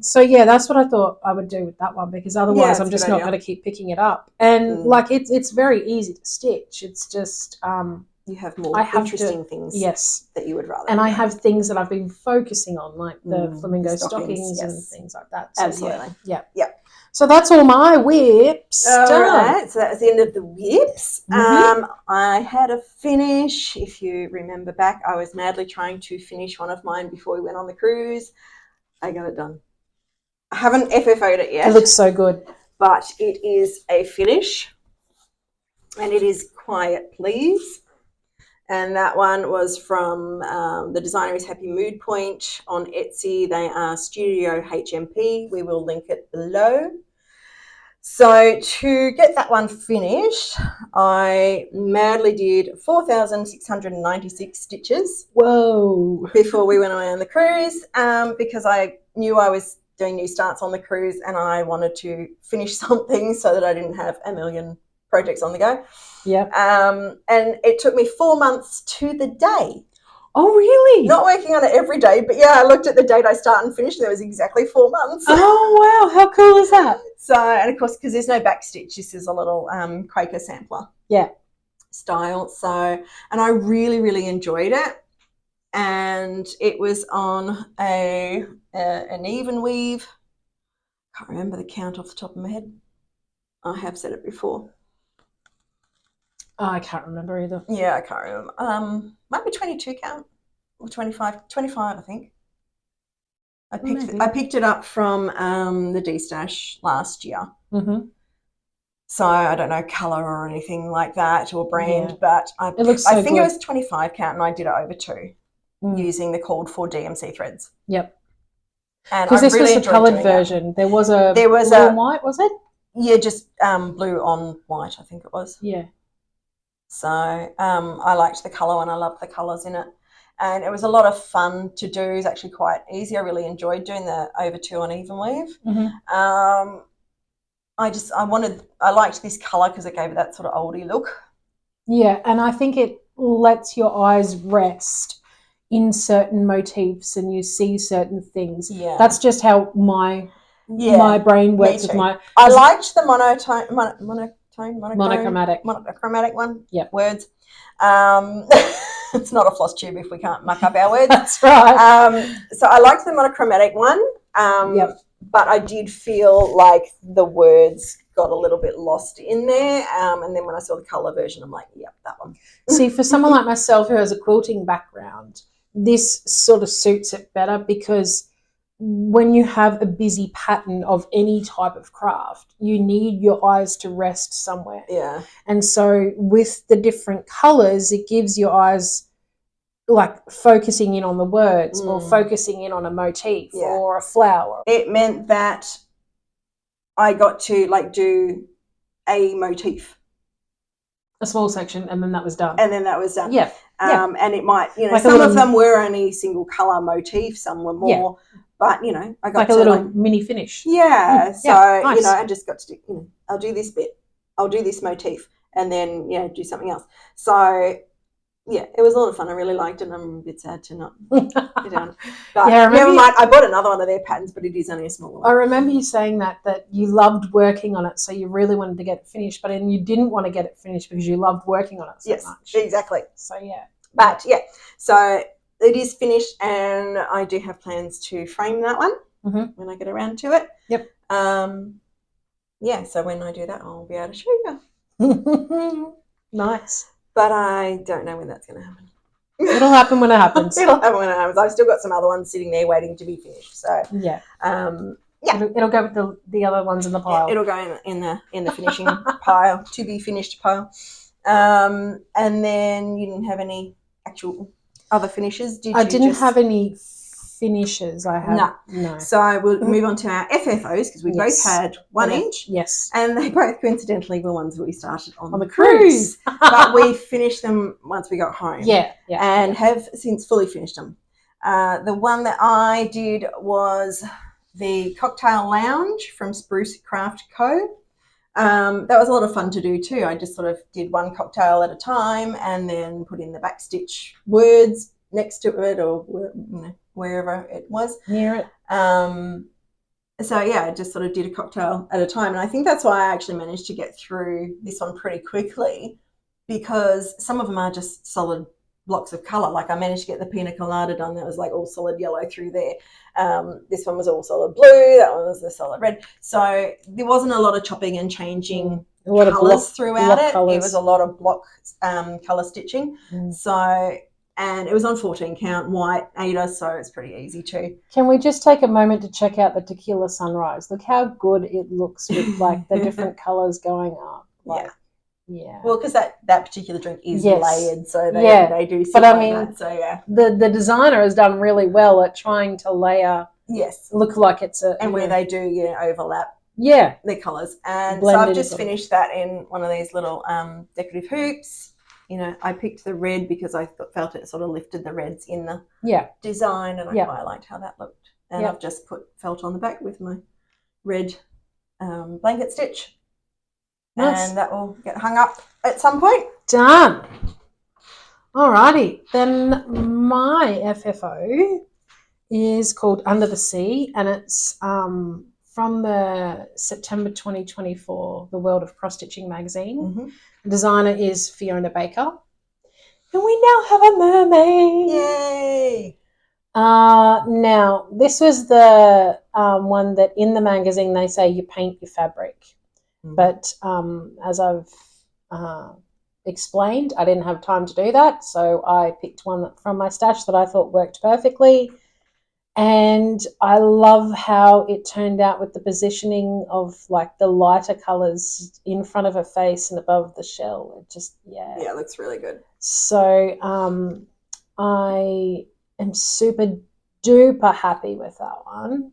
So yeah, that's what I thought I would do with that one, because otherwise I'm just not going to keep picking it up. And like it's very easy to stitch. It's just you have more interesting things that you would rather. And I have things that I've been focusing on, like the flamingo stockings and things like that. So, absolutely. Yeah. So that's all my whips. All right, so that's the end of the whips. I had a finish. If you remember back, I was madly trying to finish one of mine before we went on the cruise. I got it done. I haven't FFO'd it yet. It looks so good. But it is a finish. And it is Quiet Please. And that one was from the designer is Happy Mood Point on Etsy. They are Studio HMP. We will link it below. So to get that one finished, I madly did 4,696 stitches. Whoa. Before we went away on the cruise, because I knew I was doing new starts on the cruise and I wanted to finish something so that I didn't have a million projects on the go. Yeah. And it took me 4 months to the day. Oh, really? Not working on it every day, but yeah, I looked at the date I start and finish, and there was exactly 4 months. Oh, wow. How cool is that? So, and of course, because there's no back stitch, this is a little Quaker sampler style. So, and I really, really enjoyed it. And it was on an even weave. Can't remember the count off the top of my head. I have said it before. Oh, I can't remember either. Yeah, I can't remember. Might be 22 count or 25, I think. I picked it up from the D-Stash last year. So I don't know colour or anything like that or brand, but I think it was 25 count and I did it over 2 using the called for DMC threads. Yep. Because this was the coloured version. There was a blue and white, was it? Yeah, just blue on white, I think it was. Yeah. So I liked the colour and I loved the colours in it. And it was a lot of fun to do. It was actually quite easy. I really enjoyed doing the over 2 on even weave. I liked this colour because it gave it that sort of oldie look. Yeah, and I think it lets your eyes rest in certain motifs and you see certain things. Yeah. That's just how my brain works with my... I liked the monochromatic one. Yep. Words. It's not a floss tube if we can't muck up our words. That's right. So I liked the monochromatic one. But I did feel like the words got a little bit lost in there. And then when I saw the colour version, I'm like, yep, that one. See, for someone like myself who has a quilting background, this sort of suits it better because when you have a busy pattern of any type of craft, you need your eyes to rest somewhere. Yeah. And so with the different colours, it gives your eyes like focusing in on the words or focusing in on a motif or a flower. It meant that I got to like do a motif. A small section and then that was done. Yeah. And it might, like some of them were only single colour motifs, some were more. Yeah. But, I got like a little mini finish. Yeah. So, nice. I just got to do, I'll do this bit. I'll do this motif and then, do something else. So, yeah, it was a lot of fun. I really liked it and I'm a bit sad to not get on. But never mind. I bought another one of their patterns, but it is only a smaller one. I remember you saying that you loved working on it, so you really wanted to get it finished, but then you didn't want to get it finished because you loved working on it so much. Yes, exactly. So, yeah. But, so it is finished and I do have plans to frame that one when I get around to it. Yep. So when I do that, I'll be able to show you. Nice. But I don't know when that's going to happen. It'll happen when it happens. It'll happen when it happens. I've still got some other ones sitting there waiting to be finished. So, yeah. Yeah. It'll go with the other ones in the pile. It'll go in the finishing pile, to be finished pile. And then you didn't have any actual other finishes, did you? I didn't have any finishes. I had no. So we'll move on to our FFOs because we both had one each. Yes. And they both coincidentally were ones that we started on the cruise. But we finished them once we got home. Yeah. And have since fully finished them. The one that I did was the Cocktail Lounge from Spruce Craft Co. That was a lot of fun to do too. I just sort of did one cocktail at a time and then put in the backstitch words next to it, or wherever it was. Near it. So yeah, I just sort of did a cocktail at a time. And I think that's why I actually managed to get through this one pretty quickly, because some of them are just solid blocks of colour. Like I managed to get the pina colada done. That was like all solid yellow through there. This one was all solid blue. That one was the solid red. So there wasn't a lot of chopping and changing colours throughout it. It was a lot of block colour stitching. So, and it was on 14 count white Ada, so it's pretty easy too. Can we just take a moment to check out the Tequila Sunrise? Look how good it looks with like the different colours going up. Like, yeah. Well, because that particular drink is layered, so they do. But I mean, that, so yeah, the designer has done really well at trying to layer. Yes. Look like it's a and where they do overlap. Yeah. The colours, and Blended, so I've just finished that in one of these little decorative hoops. I picked the red because I felt it sort of lifted the reds in the design, and I quite liked how that looked. And I've just put felt on the back with my red blanket stitch. Nice. And that will get hung up at some point. Done. Alrighty. Then my FFO is called Under the Sea, and it's from the September 2024, The World of Cross Stitching magazine. Mm-hmm. The designer is Fiona Baker. And we now have a mermaid. Yay! Now, this was the one that in the magazine they say you paint your fabric. But as I've explained, I didn't have time to do that, so I picked one from my stash that I thought worked perfectly. And I love how it turned out with the positioning of like the lighter colours in front of her face and above the shell. It just, it looks really good. So I am super duper happy with that one.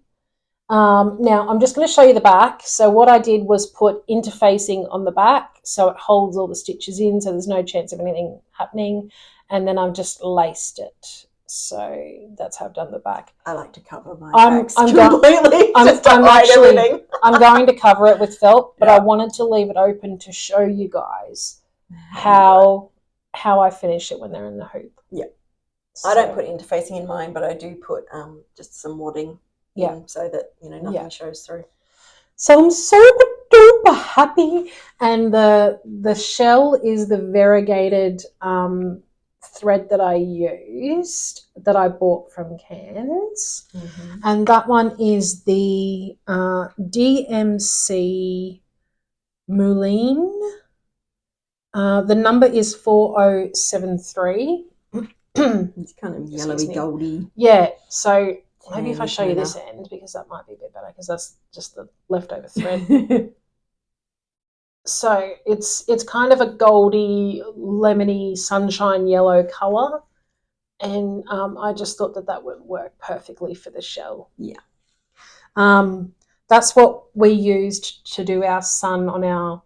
Now I'm just going to show you the back. So what I did was put interfacing on the back so it holds all the stitches in, so there's no chance of anything happening, and then I've just laced it. So that's how I've done the back. I like to cover my backs completely. I'm going to cover it with felt, but I wanted to leave it open to show you guys how I finish it when they're in the hoop. Yeah. So, I don't put interfacing in mine, but I do put just some wadding in so that nothing shows through. So I'm super duper happy, and the shell is the variegated thread that I used, that I bought from Cairns, and that one is the DMC Moulin. The number is 4073. It's kind of yellowy goldy. Yeah, so maybe if I show you this end, because that might be a bit better, because that's just the leftover thread. So it's kind of a goldy, lemony, sunshine yellow colour, and I just thought that would work perfectly for the shell. Yeah. That's what we used to do our sun on our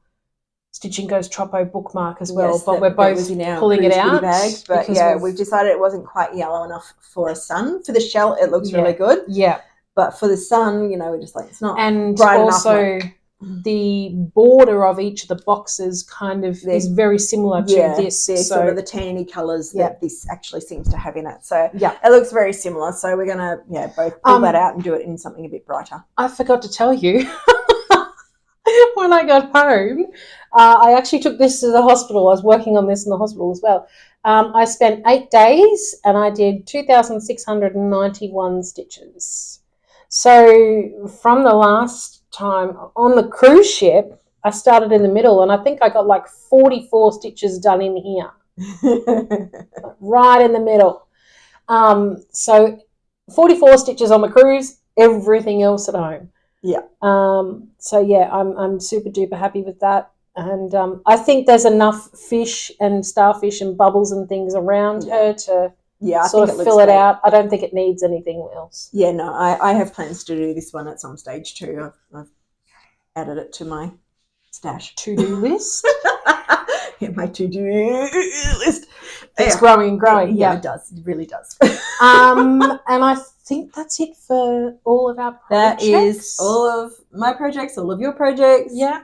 Stitching Goes Troppo bookmark as well, but we're both pulling it out. Bags, but we've decided it wasn't quite yellow enough for a sun. For the shell, it looks really good. Yeah. But for the sun, we're just like, it's not and bright also enough. The border of each of the boxes kind of is very similar to this. They're so sort of the tanny colours that this actually seems to have in it. So it looks very similar. So we're going to both pull that out and do it in something a bit brighter. I forgot to tell you, when I got home, I actually took this to the hospital. I was working on this in the hospital as well. I spent 8 days and I did 2,691 stitches. So from the last time on the cruise ship, I started in the middle, and I think I got like 44 stitches done in here. Right in the middle. So 44 stitches on the cruise, everything else at home. Yeah. So yeah, I'm super duper happy with that. And I think there's enough fish and starfish and bubbles and things around her to sort of fill it out. I don't think it needs anything else. Yeah, no, I have plans to do this one at some stage too. I've added it to my stash. To-do list? Yeah, my to-do list. It's growing and growing. Yeah, it does. It really does. And I think that's it for all of our projects. That is all of my projects, all of your projects. Yeah.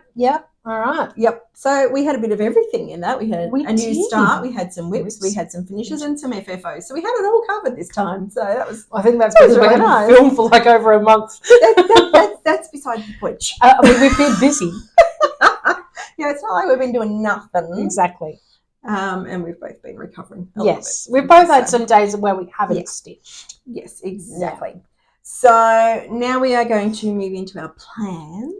All right. Yep. So we had a bit of everything in that. We had a new did. start. We had some whips. We had some finishes and some FFOs. So we had it all covered this time. So that was. I think that's because we had film for like over a month. That's beside the point. I mean, we've been busy. Yeah, it's not like we've been doing nothing. Exactly. And we've both been recovering. Yes, we've both had some days where we haven't stitched. Yes, exactly. Yeah. So now we are going to move into our plans.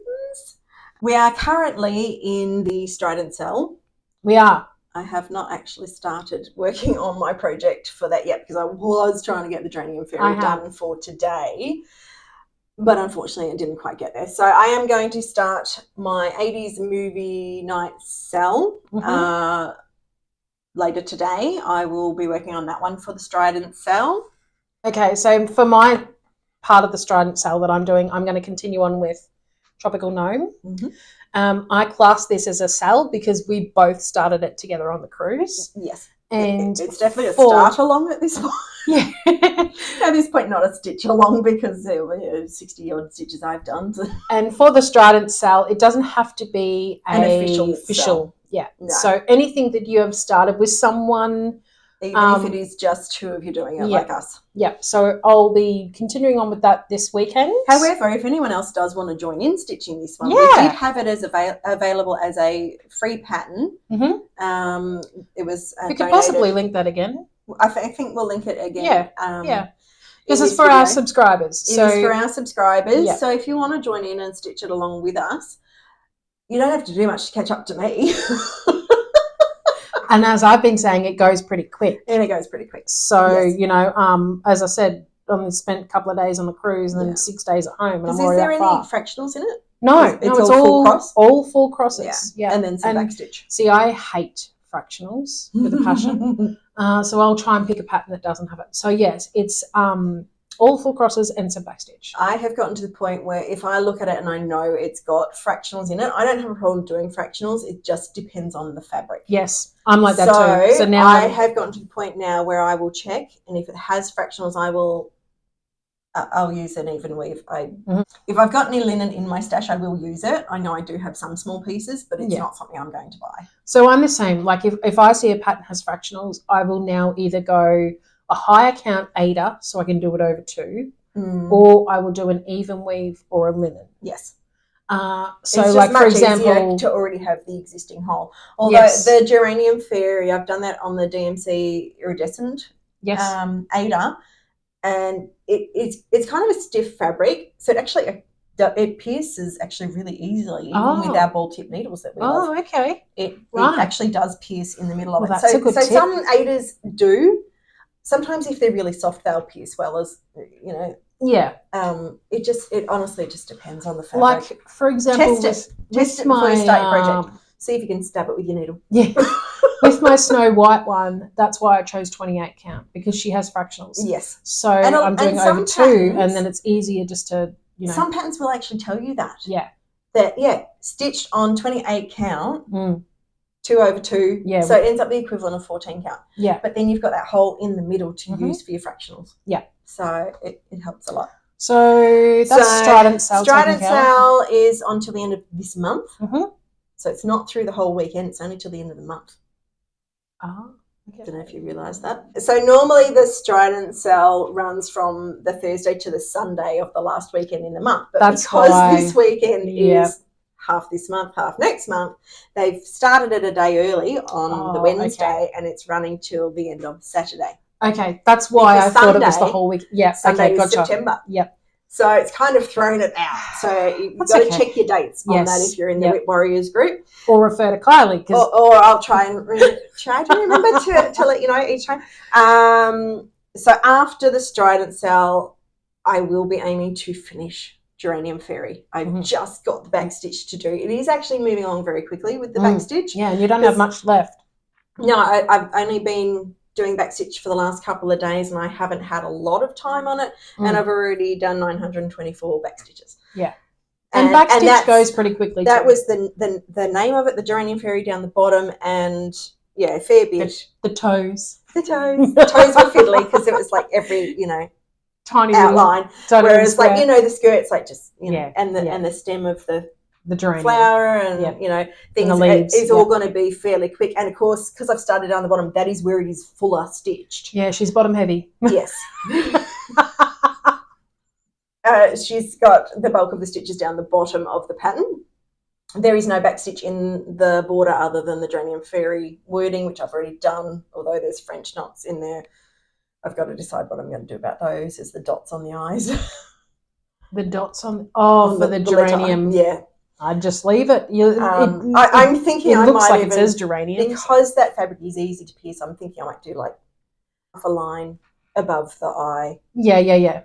We are currently in the Strident cell. We are. I have not actually started working on my project for that yet because I was trying to get the Draining Fairy done for today. But unfortunately, it didn't quite get there. So I am going to start my 80s movie night cell later today. I will be working on that one for the Strident cell. Okay, so for my part of the Strident cell that I'm doing, I'm going to continue on with Tropical Gnome. I class this as a cell because we both started it together on the cruise. Yes. And it's definitely a start along at this point. Yeah. At this point, not a stitch along because there were 60 odd stitches I've done. And for the Strident cell, it doesn't have to be an official cell. Yeah. No. So anything that you have started with someone, even if it is just two of you doing it like us. Yeah. So I'll be continuing on with that this weekend. However, if anyone else does want to join in stitching this one, we did have it as available as a free pattern. It was we could possibly link that again. I think we'll link it again. Yeah. This is for our subscribers. It is for our subscribers. Yeah. So if you want to join in and stitch it along with us, you don't have to do much to catch up to me. And as I've been saying, it goes pretty quick. And it goes pretty quick. So, you know, as I said, I only spent a couple of days on the cruise and then 6 days at home. And I'm already is there any fractionals in it? No, it's all full cross? All full crosses. Yeah. And then some backstitch. See, I hate fractionals with a passion. So I'll try and pick a pattern that doesn't have it. So, yes, it's all full crosses and some backstitch. I have gotten to the point where if I look at it and I know it's got fractionals in it, I don't have a problem doing fractionals. It just depends on the fabric. Yes, I'm like that too. So now I have gotten to the point now where I will check, and if it has fractionals, I'll use an even weave. If I've got any linen in my stash, I will use it. I know I do have some small pieces, but it's not something I'm going to buy. So I'm the same. Like if I see a pattern has fractionals, I will now either go a higher count aider so I can do it over 2, or I will do an even weave or a linen. Yes. So it's like much for example, to already have the existing hole. Although the Geranium Fairy, I've done that on the DMC Iridescent aider, and it's kind of a stiff fabric, so it pierces actually really easily, even with our ball tip needles that we love. Oh, okay. It actually does pierce in the middle of it. That's a good tip. Some aiders do. Sometimes if they're really soft, they'll pierce well, as you know. Yeah. It honestly just depends on the fabric. Like for example, test it before you start your project. See if you can stab it with your needle. Yeah. With my Snow White one, that's why I chose 28 count, because she has fractionals. Yes. So I'm doing over 2, and then it's easier just to, you know. Some patterns will actually tell you that. Yeah. That stitched on 28 count. 2 over 2, so it ends up the equivalent of 14 count. Yeah. But then you've got that hole in the middle to use for your fractionals. Yeah. So it helps a lot. So that's Strident Cell. Strident Cell is on till the end of this month. So it's not through the whole weekend. It's only till the end of the month. Oh. Okay. I don't know if you realise that. So normally the Strident Cell runs from the Thursday to the Sunday of the last weekend in the month. But because this weekend is half this month, half next month, they've started it a day early on the Wednesday, and it's running till the end of Saturday. Okay, that's why I thought it was the whole week. Yeah, Sunday is September. Yep. So it's kind of thrown it out. So you've got to check your dates on that if you're in the Whip Warriors group. Or refer to Kylie. Or I'll try to remember to let you know each time. So after the Strident Cell, I will be aiming to finish geranium fairy. I've just got the back stitch to do. It is actually moving along very quickly with the back stitch. Yeah, and you don't have much left. No, I've only been doing back stitch for the last couple of days, and I haven't had a lot of time on it, and I've already done 924 back stitches. Yeah. And back stitch goes pretty quickly. That was the name of it, the geranium fairy down the bottom, and a fair bit. The toes. The toes. The toes were fiddly because it was like every, tiny outline. Whereas like, the skirt's like just, and the stem of the geranium flower and, things and the leaves. It's all going to be fairly quick. And of course, because I've started down the bottom, that is where it is fuller stitched. Yeah, she's bottom heavy. Yes. She's got the bulk of the stitches down the bottom of the pattern. There is no back stitch in the border other than the geranium fairy wording, which I've already done, although there's French knots in there. I've got to decide what I'm going to do about those. Is the dots on the eyes. The dots on for the geranium. Yeah. I'd just leave it. I'm thinking it I looks might like even, it says geranium. Because that fabric is easy to pierce, I'm thinking I might do like a line above the eye. Yeah.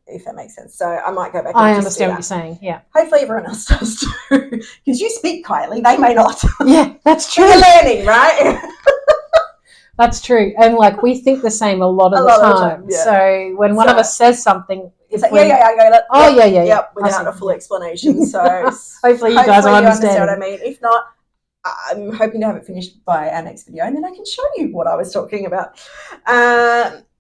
If that makes sense. So I might go back and I understand what you're saying, yeah. Hopefully everyone else does too. Because you speak, Kylie, they may not. Yeah, that's true. You're learning, right? That's true. And like we think the same a lot of the time. Yeah. So when one of us says something, it's like, I go, Yep, without a full explanation. So hopefully you guys will understand what I mean. If not, I'm hoping to have it finished by our next video, and then I can show you what I was talking about.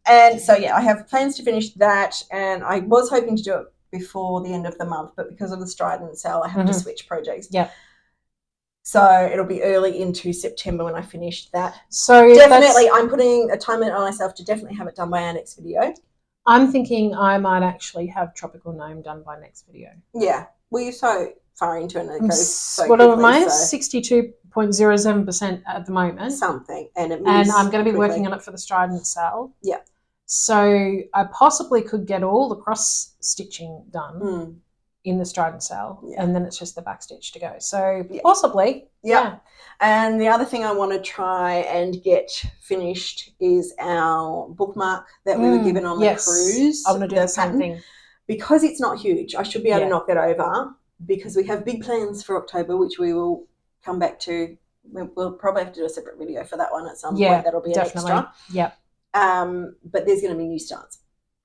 And so, I have plans to finish that, and I was hoping to do it before the end of the month, but because of the stride and sale, I have to switch projects. Yeah. So it'll be early into September when I finish that. So definitely, I'm putting a time limit on myself to definitely have it done by our next video. I'm thinking I might actually have Tropical Gnome done by next video. Yeah. Well, you're so far into it, and it goes so what quickly. What am I? 62.07% at the moment. Something. And I'm going to be working on it for the stride and sale. Yeah. So I possibly could get all the cross stitching done in the stride and sale, and then it's just the back stitch to go. So possibly, yeah. And the other thing I want to try and get finished is our bookmark that we were given on the cruise. I'm going to do the same thing. Because it's not huge, I should be able to knock that over, because we have big plans for October, which we will come back to. We'll probably have to do a separate video for that one at some point. That'll be definitely. An extra. Yeah. But there's going to be new starts.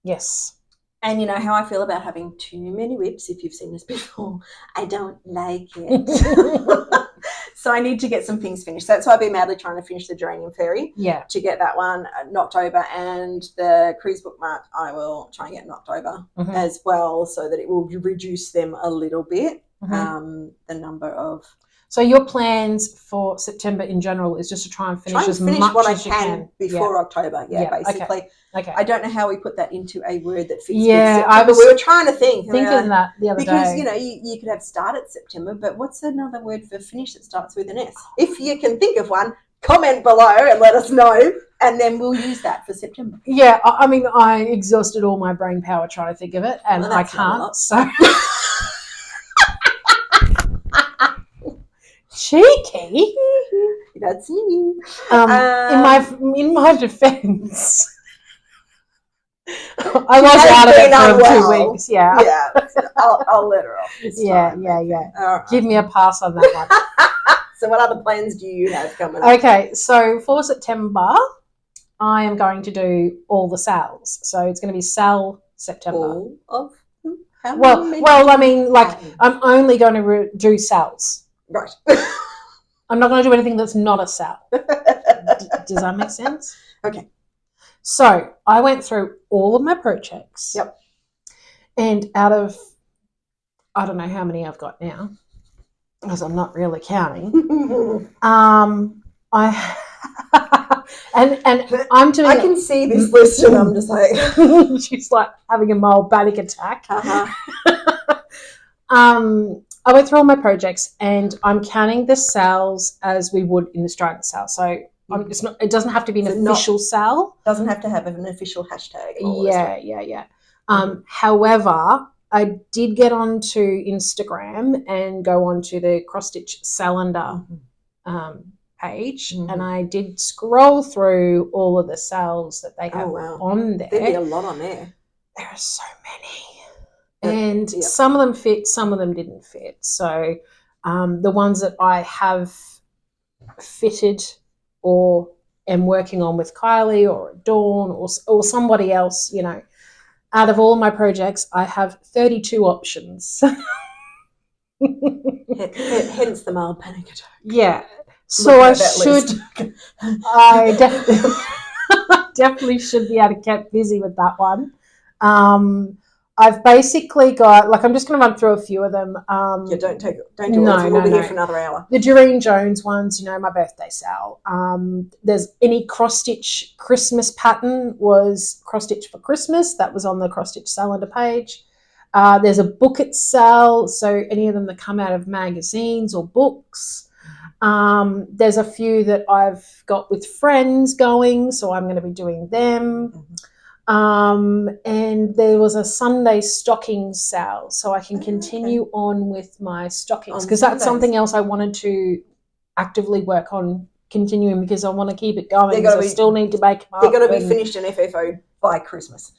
Yes. And you know how I feel about having too many whips. If you've seen this before, I don't like it. So I need to get some things finished. So that's why I've been madly trying to finish the geranium fairy. Yeah. To get that one knocked over, and the cruise bookmark I will try and get knocked over as well, so that it will reduce them a little bit. The number of. So your plans for September in general is just to try and finish as much what as I can before October. Yeah, basically. Okay. I don't know how we put that into a word that fits. Yeah, we were trying to think. Thinking that the other day. Because, you could have started September, but what's another word for finish that starts with an S? If you can think of one, comment below and let us know, and then we'll use that for September. Yeah, I mean, I exhausted all my brain power trying to think of it, and I can't. So. Cheeky. That's me. In my defence, I was out of it for 2 weeks. Yeah. Yeah. I'll let her off. Yeah. Right. Give me a pass on that one. So, what other plans do you have coming up? Okay, so for September, I am going to do all the SALs. So it's going to be SAL September. All of them? Well, I mean, like, I'm only going to do SALs. Right. I'm not going to do anything that's not a SAL. Does that make sense? Okay. So I went through all of my projects. Yep. And out of, I don't know how many I've got now, because I'm not really counting. And I'm doing. I can see this list, and I'm just like, she's like having a mild panic attack. I went through all my projects, and I'm counting the SALs as we would in the stride and SAL. So it's not. It doesn't have to be an official SAL. Doesn't have to have an official hashtag. Yeah. However, I did get onto Instagram and go onto the cross stitch calendar page, and I did scroll through all of the SALs that they have on there. There'd be a lot on there. There are so many. And some of them fit, some of them didn't fit. So the ones that I have fitted or am working on with Kylie or Dawn or somebody else, you know, out of all my projects, I have 32 options. Hence the mild panic attack. Yeah. So I definitely should be able to get busy with that one. I've basically got, like, I'm just going to run through a few of them. Don't do it. We'll be here for another hour. The Doreen Jones ones, you know, my birthday sale. There's any cross-stitch Christmas pattern was cross-stitch for Christmas. That was on the cross-stitch calendar page. There's a book at SAL, so any of them that come out of magazines or books. There's a few that I've got with friends going, so I'm going to be doing them. And there was a Sunday stocking sale, so I can continue on with my stockings, because that's something else I wanted to actively work on continuing, because I want to keep it going. I still need to make them up. They're going to be finished in FFO by Christmas.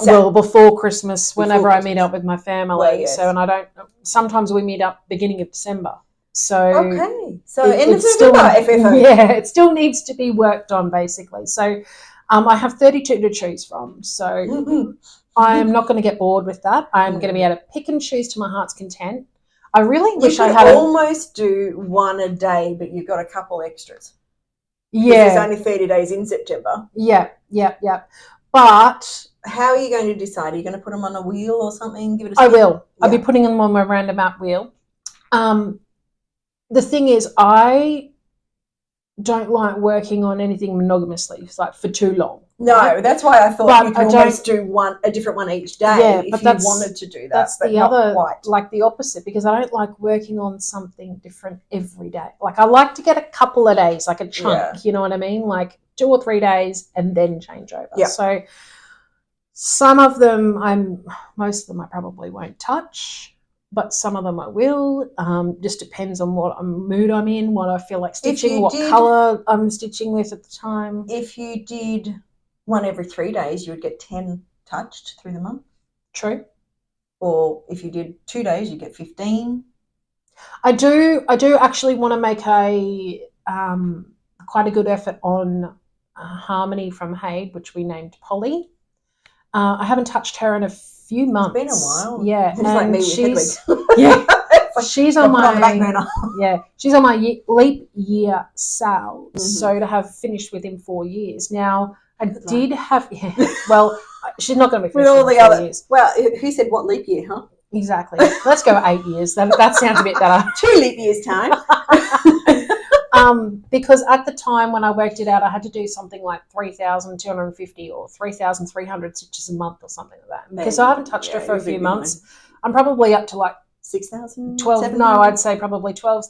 Well, before Christmas, whenever I meet up with my family. Well, yes. So, and I don't. Sometimes we meet up beginning of December. So okay, so end of November, FFO. Yeah, it still needs to be worked on, basically. So. I have 32 to choose from, so I'm not going to get bored with that. I'm going to be able to pick and choose to my heart's content. I really wish I had almost do one a day, but you've got a couple extras. Yeah. There's only 30 days in September. Yeah. But how are you going to decide? Are you going to put them on a wheel or something? Give it a spin? I will. Yeah. I'll be putting them on my roundabout wheel. The thing is, I don't like working on anything monogamously, like for too long. No, right? That's why I thought you could almost do a different one each day if you wanted to do that. That's the other, like the opposite, because I don't like working on something different every day. Like I like to get a couple of days, like a chunk, you know what I mean? Like 2 or 3 days and then change over. Yeah. So some of them most of them I probably won't touch. But some of them I will. Just depends on what mood I'm in, what I feel like stitching, what colour I'm stitching with at the time. If you did one every 3 days, you would get 10 touched through the month. True. Or if you did 2 days, you get 15. I do actually want to make quite a good effort on Harmony from Haid, which we named Polly. I haven't touched her in a few months. It's been a while. Yeah, it's like me with Hedwig. Yeah, she's on my back burner. Yeah, she's on my leap year sale. So to have finished within 4 years. Now I did have. Yeah, well, she's not going to be finished with all the other years. Well, who said what leap year? Huh? Exactly. Let's go 8 years. That sounds a bit better. 2 leap years time. Because at the time when I worked it out, I had to do something like 3,250 or 3,300 stitches a month or something like that. Because I haven't touched her for a few months. I'm probably up to like 6,000, 12. No, I'd say probably 12.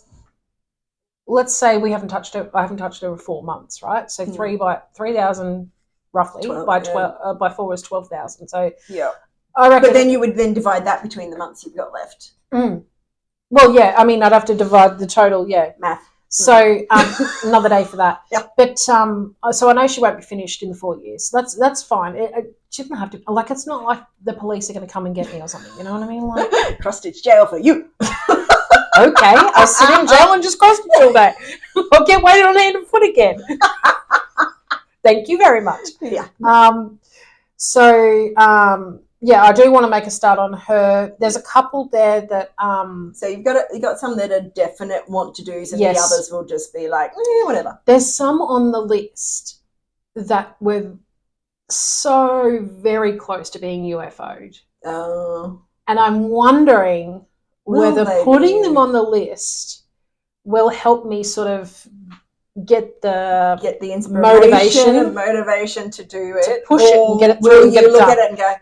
Let's say I haven't touched her for 4 months, right? So 3,000 roughly 12, by 4 is 12,000. So yeah, I reckon. But then you would then divide that between the months you've got left. Well, yeah. I mean, I'd have to divide the total. Yeah, math. So another day for that. Yeah. But so I know she won't be finished in the 4 years. So that's fine. She shouldn't have to. Like, it's not like the police are going to come and get me or something. You know what I mean? Like cross-stitch jail for you. Okay, I'll sit in jail and just cross-stitch all day. I'll get weighted on hand and foot again. Thank you very much. Yeah. Yeah, I do want to make a start on her. There's a couple there that so you've got some that are definite want to do's, and the others will just be like, whatever. There's some on the list that were so very close to being UFO'd. Oh. And I'm wondering whether putting them on the list will help me sort of get the inspiration and motivation to do it, to push it and get it through. Will you look at it and go,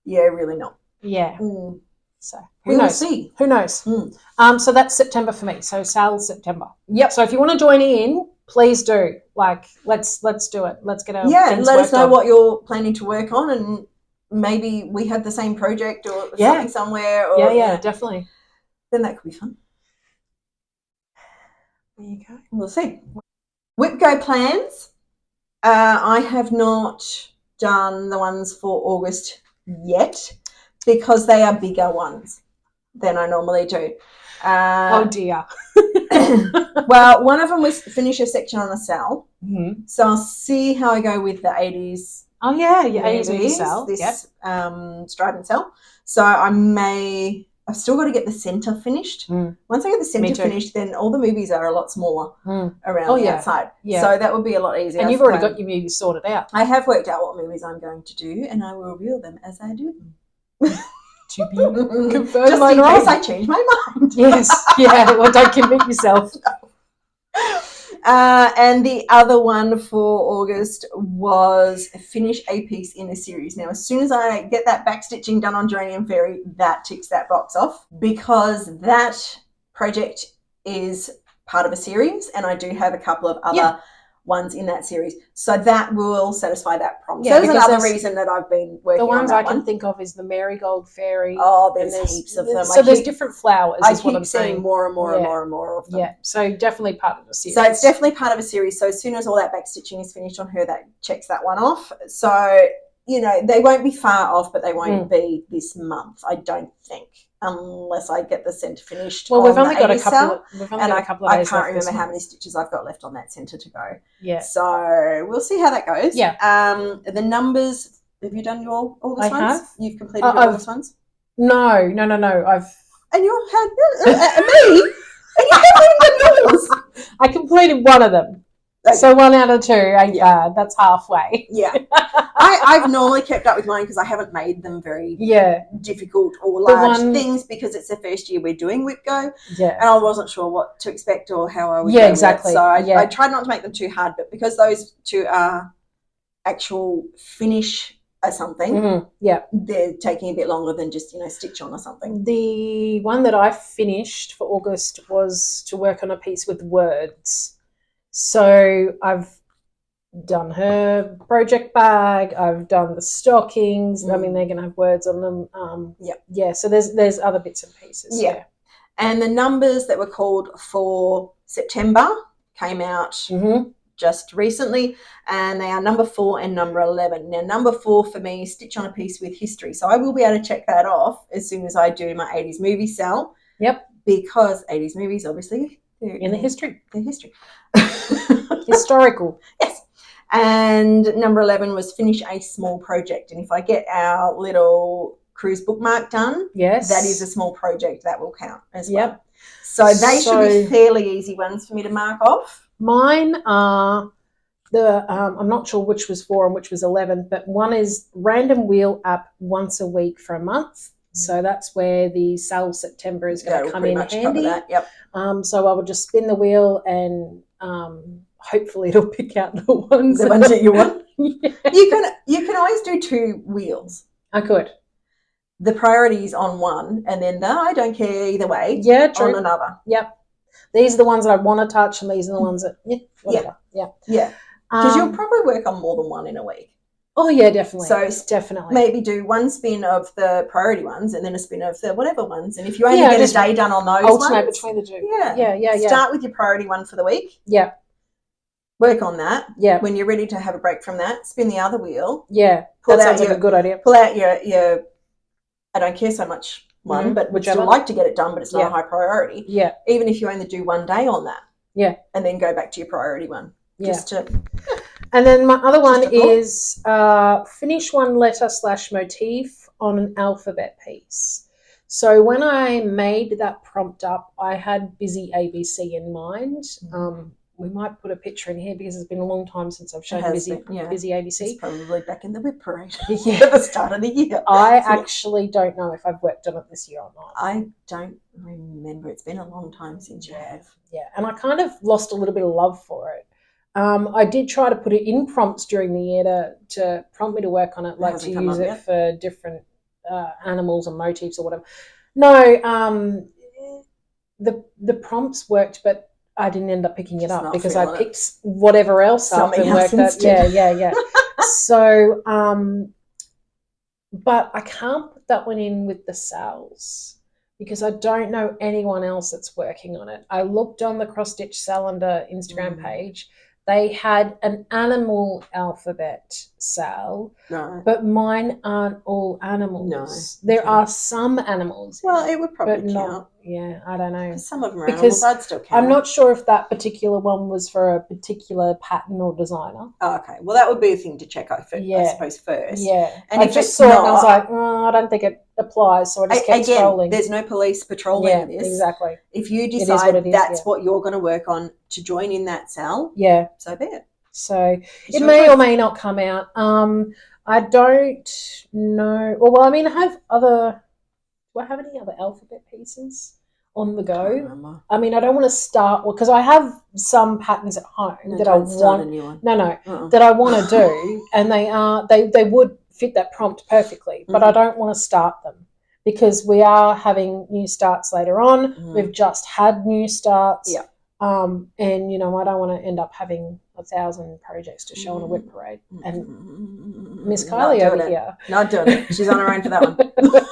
yeah, really not. Yeah. So who knows? See. Who knows? So that's September for me. So SAL September. Yep. So if you want to join in, please do. Like, let's do it. Let's get our things let us know on. what you're planning to work on, and maybe we have the same project or something somewhere. Or, yeah, definitely. Then that could be fun. There you go. We'll see. Whip Go plans. I have not done the ones for August yet. because they are bigger ones than I normally do. Oh dear. Well, one of them was finish a section on a SAL. Mm-hmm. So I'll see how I go with the 80s. Oh yeah, 80s movie SAL. This Strident SAL. So I've still got to get the centre finished. Once I get the centre finished, then all the movies are a lot smaller around the outside. Yeah. So that would be a lot easier. And you've already got your movies sorted out. I have worked out what movies I'm going to do, and I will reveal them as I do them. To be confirmed. Just in case I change my mind. Yes. Yeah. Well, don't commit yourself. And the other one for August was finish a piece in a series. Now, as soon as I get that backstitching done on Geranium Fairy, that ticks that box off, because that project is part of a series, and I do have a couple of other ones in that series. So that will satisfy that prompt. Yeah, so there's another reason that I've been working on. The ones I can think of is the Marigold Fairy. Oh, there's heaps of them. So there's different flowers, is what I'm saying. More and more and more and more of them. Yeah, so definitely part of the series. So it's definitely part of a series. So as soon as all that backstitching is finished on her, that checks that one off. So, you know, they won't be far off, but they won't be this month, I don't think, unless I get the centre finished. Well, we've only got a couple of days left. I can't remember how many stitches I've got left on that centre to go. Yeah. So we'll see how that goes. Yeah. The numbers, have you done your August ones? Have. You've completed your August ones? No. I've... And you had me? And you haven't even done yours? I completed one of them. Okay. So 1 out of 2 ain't bad. That's halfway. Yeah. I've normally kept up with mine because I haven't made them very difficult or large things, because it's the first year we're doing Whip Go. Yeah. And I wasn't sure what to expect or how I would do exactly. it. So I tried not to make them too hard, but because those two are actual finish or something, they're taking a bit longer than just, you know, stitch on or something. The one that I finished for August was to work on a piece with words. So I've done her project bag. I've done the stockings. I mean, they're going to have words on them. Yeah. So there's other bits and pieces. Yeah. And the numbers that were called for September came out just recently, and they are number 4 and number 11. Now, number 4 for me is stitch on a piece with history. So I will be able to check that off as soon as I do my 80s movie SAL. Yep. Because 80s movies, obviously, they're in the history. They're history. Historical. Yes. And number 11 was finish a small project. And if I get our little cruise bookmark done, that is a small project that will count as well. So they should be fairly easy ones for me to mark off. Mine are I'm not sure which was 4 and which was 11, but one is random wheel app once a week for a month. So that's where the SAL September is going to come in handy. That. Yep. So I will just spin the wheel and hopefully it'll pick out the ones that you want. You can always do 2 wheels. I could. The priority is on one, and then I don't care either way. Yeah, true. On another. Yep. These are the ones that I want to touch, and these are the ones that whatever. Yeah. Because you'll probably work on more than one in a week. Oh yeah, definitely. So definitely, maybe do one spin of the priority ones and then a spin of the whatever ones. And if you only get a day done on those alternate ones, between the two. Yeah. Start with your priority one for the week. Yeah. Work on that. Yeah. When you're ready to have a break from that, spin the other wheel. Yeah. That sounds like a good idea. Pull out your I don't care so much one, but would still like to get it done, but it's not a high priority. Yeah. Even if you only do one day on that. Yeah. And then go back to your priority one. Just to And then my other one is finish one letter / motif on an alphabet piece. So when I made that prompt up, I had busy ABC in mind. We might put a picture in here because it's been a long time since I've shown busy ABC. It's probably back in the whip parade at the start of the year. I actually don't know if I've worked on it this year or not. I don't remember. It's been a long time since you have. Yeah, and I kind of lost a little bit of love for it. I did try to put it in prompts during the year to prompt me to work on it, like to use it for different animals and motifs or whatever. No, the prompts worked, but I didn't end up picking it up because I picked whatever else up and worked that. Yeah. So, but I can't put that one in with the SALs because I don't know anyone else that's working on it. I looked on the Cross Stitch Salander Instagram page. they had an animal alphabet, Sal, Right. but mine aren't all animals. No. There Okay. are some animals. Well, it would probably but count. not. Yeah, I don't know. Some of them are Because animals. I'd still count. I'm not sure if that particular one was for a particular pattern or designer. Oh, okay. Well, that would be a thing to check out, I suppose, first. Yeah. And I if just it's saw it not, and I was like, I don't think it applies, so I just kept again, scrolling. there's no police patrolling this. Exactly. If you It is decide what it is, that's what you're going to work on to join in that SAL, Yeah. so be it. So It's it your may choice. or may not come out. I don't know. Well, I mean, I have other. Do I have any other alphabet pieces on the go? Remember. I mean, I don't want to start because I have some patterns at home that I Don't start a want. new one. No, that I want to do, and they would fit that prompt perfectly, but I don't want to start them because we are having new starts later on. We've just had new starts. Yeah. And you know, I don't want to end up having 1,000 projects to show on a whip parade. And Miss Kylie over here, not doing it. She's on her own for that one.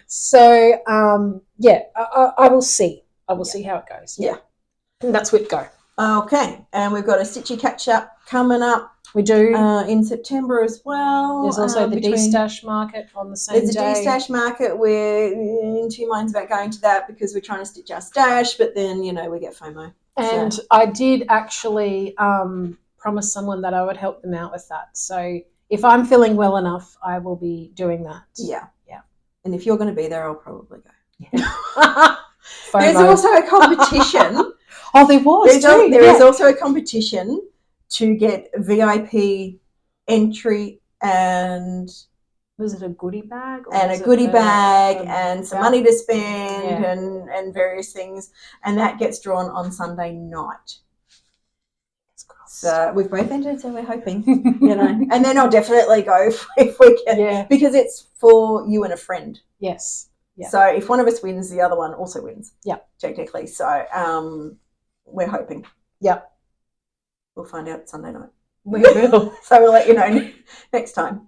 So I will see. I will see how it goes. Yeah. And that's Whip Go. Okay, and we've got a Stitchy catch up coming up. We do. In September as well. There's also the D-Stash market on the same day. There's a D-Stash market. We're in two minds about going to that because we're trying to stitch our stash, but then, you know, we get FOMO. And so. I did actually promise someone that I would help them out with that. So if I'm feeling well enough, I will be doing that. Yeah. Yeah. And if you're going to be there, I'll probably go. Yeah. There's also a competition. Oh, there was. There is also a competition to get VIP entry and was it a goodie bag? And a goodie bag and some money to spend and various things. And that gets drawn on Sunday night. So we've both entered, so we're hoping, you know. And then I'll definitely go if we can, because it's for you and a friend. Yes. Yeah. So if one of us wins, the other one also wins. Yeah. Technically. So we're hoping. Yep. We'll find out Sunday night. We will. So we'll let you know next time.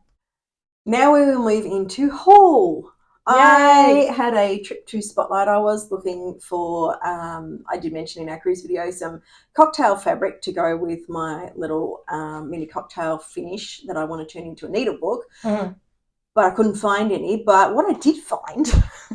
Now we will move into haul. Yay. I had a trip to Spotlight. I was looking for, I did mention in our cruise video, some cocktail fabric to go with my little mini cocktail finish that I want to turn into a needlebook. Mm-hmm. But I couldn't find any. But what I did find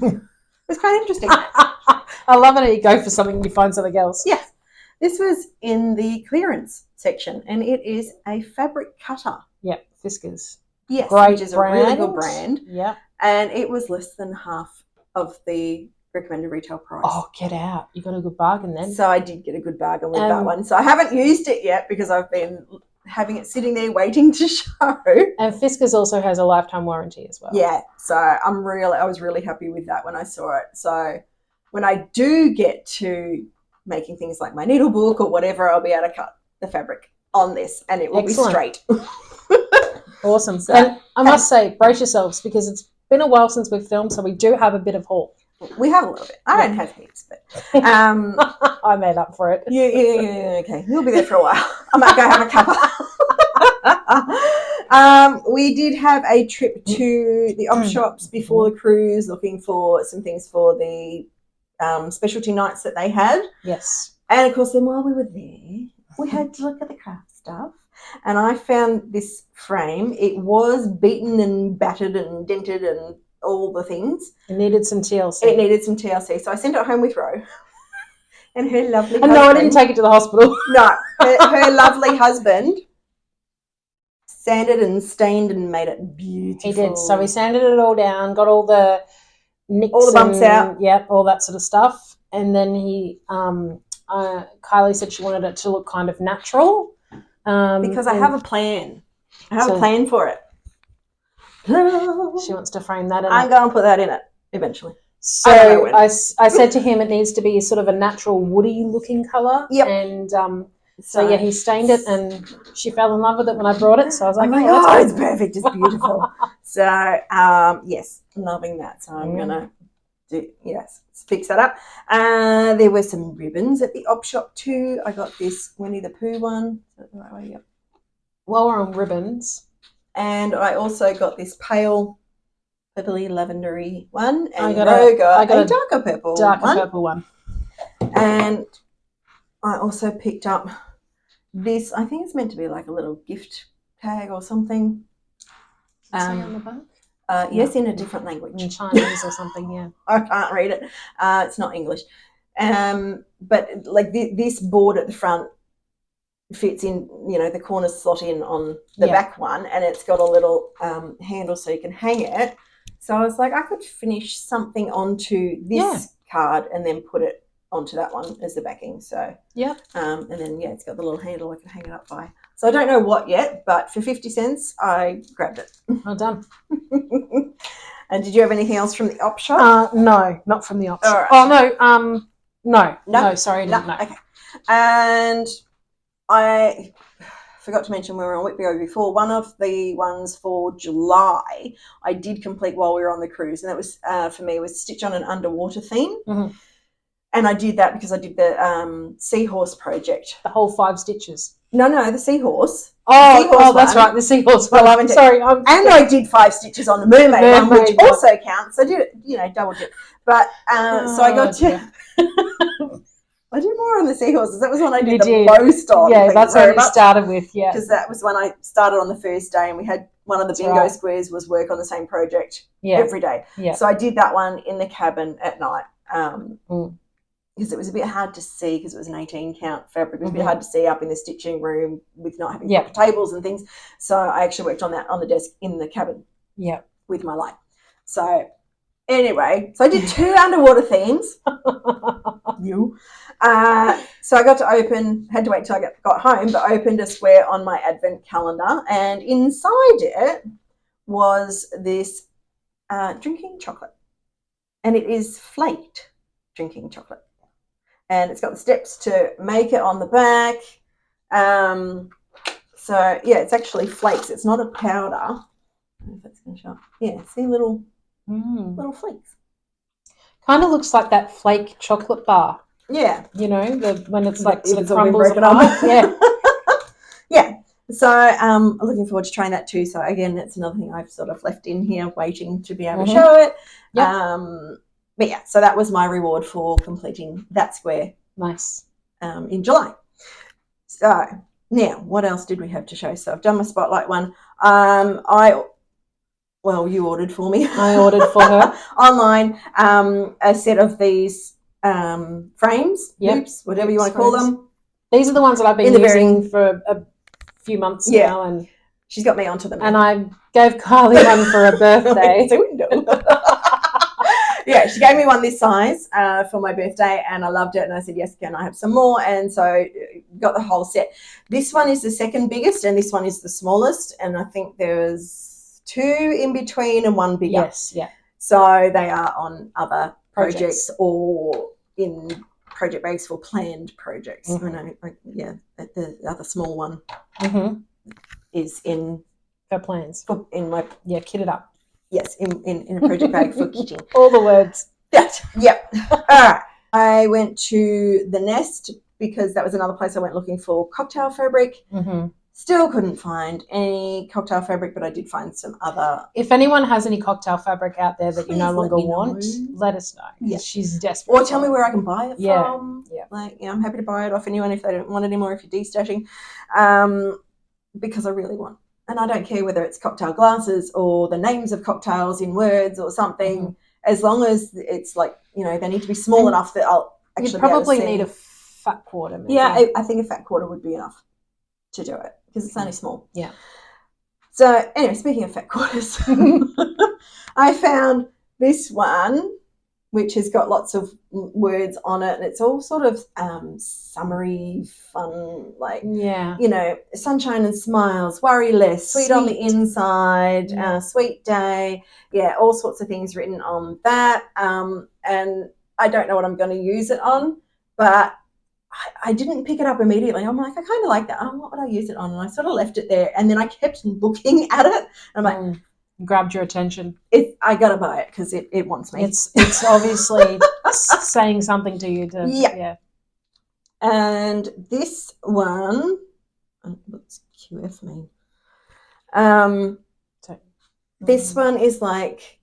was quite interesting. I love it how you go for something and you find something else. Yes. This was in the clearance section, and it is a fabric cutter. Yep, Fiskars. Yes, Great which is brand. a really good brand. Yeah. And it was less than half of the recommended retail price. Oh, get out. You got a good bargain then. So I did get a good bargain with that one. So I haven't used it yet because I've been having it sitting there waiting to show. And Fiskars also has a lifetime warranty as well. Yeah. So I was really happy with that when I saw it. So when I do get to making things like my needlebook or whatever, I'll be able to cut the fabric on this and it will be straight. Awesome. So, and I must say, brace yourselves because it's been a while since we've filmed, so we do have a bit of haul. We have a little bit. I don't have heaps, but I made up for it. Yeah, okay. We'll be there for a while. I might go have a cuppa. We did have a trip to the op shops before the cruise, looking for some things for the specialty nights that they had. Yes. And of course, then while we were there, we had to look at the craft stuff. And I found this frame. It was beaten and battered and dented and all the things. It needed some TLC. It needed some TLC. So I sent it home with Ro. And her lovely husband. No, I didn't take it to the hospital. No. Her lovely husband sanded and stained and made it beautiful. He did. So we sanded it all down, got all the nicks. All the bumps out. Yeah, all that sort of stuff. And then Kylie said she wanted it to look kind of natural. Because I have a plan. I have a plan for it. She wants to frame that in. I'm going to put that in it eventually. So I said to him it needs to be sort of a natural woody looking colour. Yep. And so yeah, he stained it and she fell in love with it when I brought it. So I was like, it's perfect. It's beautiful. So yes, loving that. So I'm going to fix that up. There were some ribbons at the op shop too. I got this Winnie the Pooh one. Is that the right way? Yep. While we're on ribbons. And I also got this pale purpley lavendery one. And I got a darker purple one. And I also picked up this, I think it's meant to be like a little gift tag or something. Does it say on the back? Yes, in a different language. In Chinese or something, yeah. I can't read it. It's not English. But like this board at the front fits in, the corners slot in on the back one, and it's got a little handle so you can hang it. So I was like, I could finish something onto this card and then put it onto that one as the backing. So and then it's got the little handle I can hang it up by. So I don't know what yet, but for 50 cents I grabbed it. Well done. And did you have anything else from the op shop? No, not from the op shop. Right. Oh no, sorry, I didn't. No. Okay. And I forgot to mention when we were on Whitby before, one of the ones for July I did complete while we were on the cruise, and that was for me was stitch on an underwater theme. Mm-hmm. And I did that because I did the seahorse project. The whole 5 stitches. No, the seahorse. That's right, the seahorse one. Sorry. And I did 5 stitches on the mermaid one, which also counts. I did it, double dip. But so I got to... I did more on the seahorses. That was when I did the most on. Yeah, that's what you started with, yeah. Because that was when I started on the first day, and we had one of the bingo squares was work on the same project every day. Yeah. So I did that one in the cabin at night. Because it was a bit hard to see because it was an 18 count fabric. It was a bit hard to see up in the stitching room with not having proper tables and things. So I actually worked on that on the desk in the cabin with my light. So anyway, I did 2 underwater themes. So I got to had to wait till I got home, but opened a square on my advent calendar, and inside it was this drinking chocolate. And it is flaked drinking chocolate. And it's got the steps to make it on the back. So it's actually flakes. It's not a powder. I don't know if that's going to show up. Yeah, see little flakes. Kind of looks like that flake chocolate bar. Yeah. When it's like sort of crumbles apart. Yeah. Yeah. So I'm looking forward to trying that too. So again, that's another thing I've sort of left in here waiting to be able to show it. Yep. But yeah, so that was my reward for completing that square. Nice. In July. So now, what else did we have to show? So I've done my spotlight one. You ordered for me. I ordered for her. Online, a set of these frames, loops, whatever you want to call them. These are the ones that I've been using for a few months now. And she's got me onto them. And I gave Kylie one for her birthday. Yeah, she gave me one this size for my birthday, and I loved it. And I said, yes, can I have some more? And so got the whole set. This one is the second biggest, and this one is the smallest. And I think there's 2 in between and 1 bigger. Yes, yeah. So they are on other projects or in project bags for planned projects. The other small one is in for plans. In my kitted up. Yes, in a project bag for kitting. All the words. Yep. All right. I went to the Nest because that was another place I went looking for cocktail fabric. Still couldn't find any cocktail fabric, but I did find some other. If anyone has any cocktail fabric out there that you no longer want, let us know. Yeah. She's desperate. Or tell me where I can buy it from. Yeah. I'm happy to buy it off anyone if they don't want it anymore, if you're destashing. Because I really want. And I don't care whether it's cocktail glasses or the names of cocktails in words or something, as long as it's like, they need to be small enough that I'll actually you probably need a fat quarter. Maybe. Yeah, I think a fat quarter would be enough to do it because it's only small. Yeah. So anyway, speaking of fat quarters, I found this one, which has got lots of words on it, and it's all sort of summery, fun, sunshine and smiles, worry less, sweet on the inside, sweet day, all sorts of things written on that. And I don't know what I'm going to use it on, but I didn't pick it up immediately. I'm like, I kind of like that. What would I use it on? And I sort of left it there, and then I kept looking at it, and I'm like, grabbed your attention. I gotta buy it because it wants me. It's obviously saying something to you. Yeah. And this one, what's QF mean? This one is like,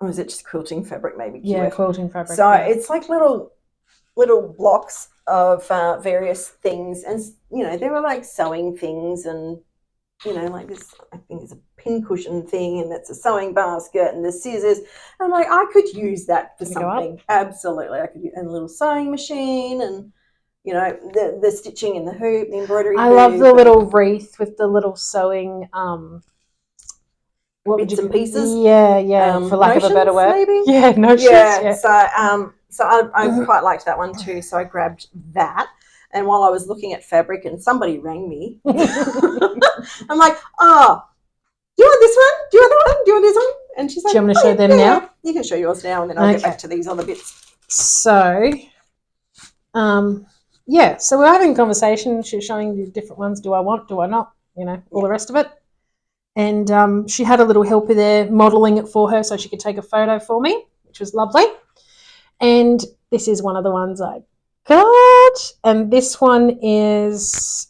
or is it just quilting fabric? Maybe QF? Yeah, quilting fabric. So it's like little little blocks of various things, and there were like sewing things, and like this, I think it's a pincushion thing, and that's a sewing basket, and the scissors. And I'm like, I could use that for something. Absolutely, I could use a little sewing machine, and the stitching in the hoop, the embroidery. I love the little wreath with the little sewing. Bits and pieces. Yeah. For lack of a better word, maybe. Yeah, notions. Yeah. So I quite liked that one too. So I grabbed that. And while I was looking at fabric, and somebody rang me, I'm like, "Oh, do you want this one? Do you want that one? Do you want this one?" And she's like, "Do you want to show them now?" You can show yours now, and then I'll get back to these other bits. So, so we're having a conversation. She's showing the different ones. Do I want? Do I not? All the rest of it. And she had a little helper there modelling it for her so she could take a photo for me, which was lovely. And this is one of the ones I got, and this one is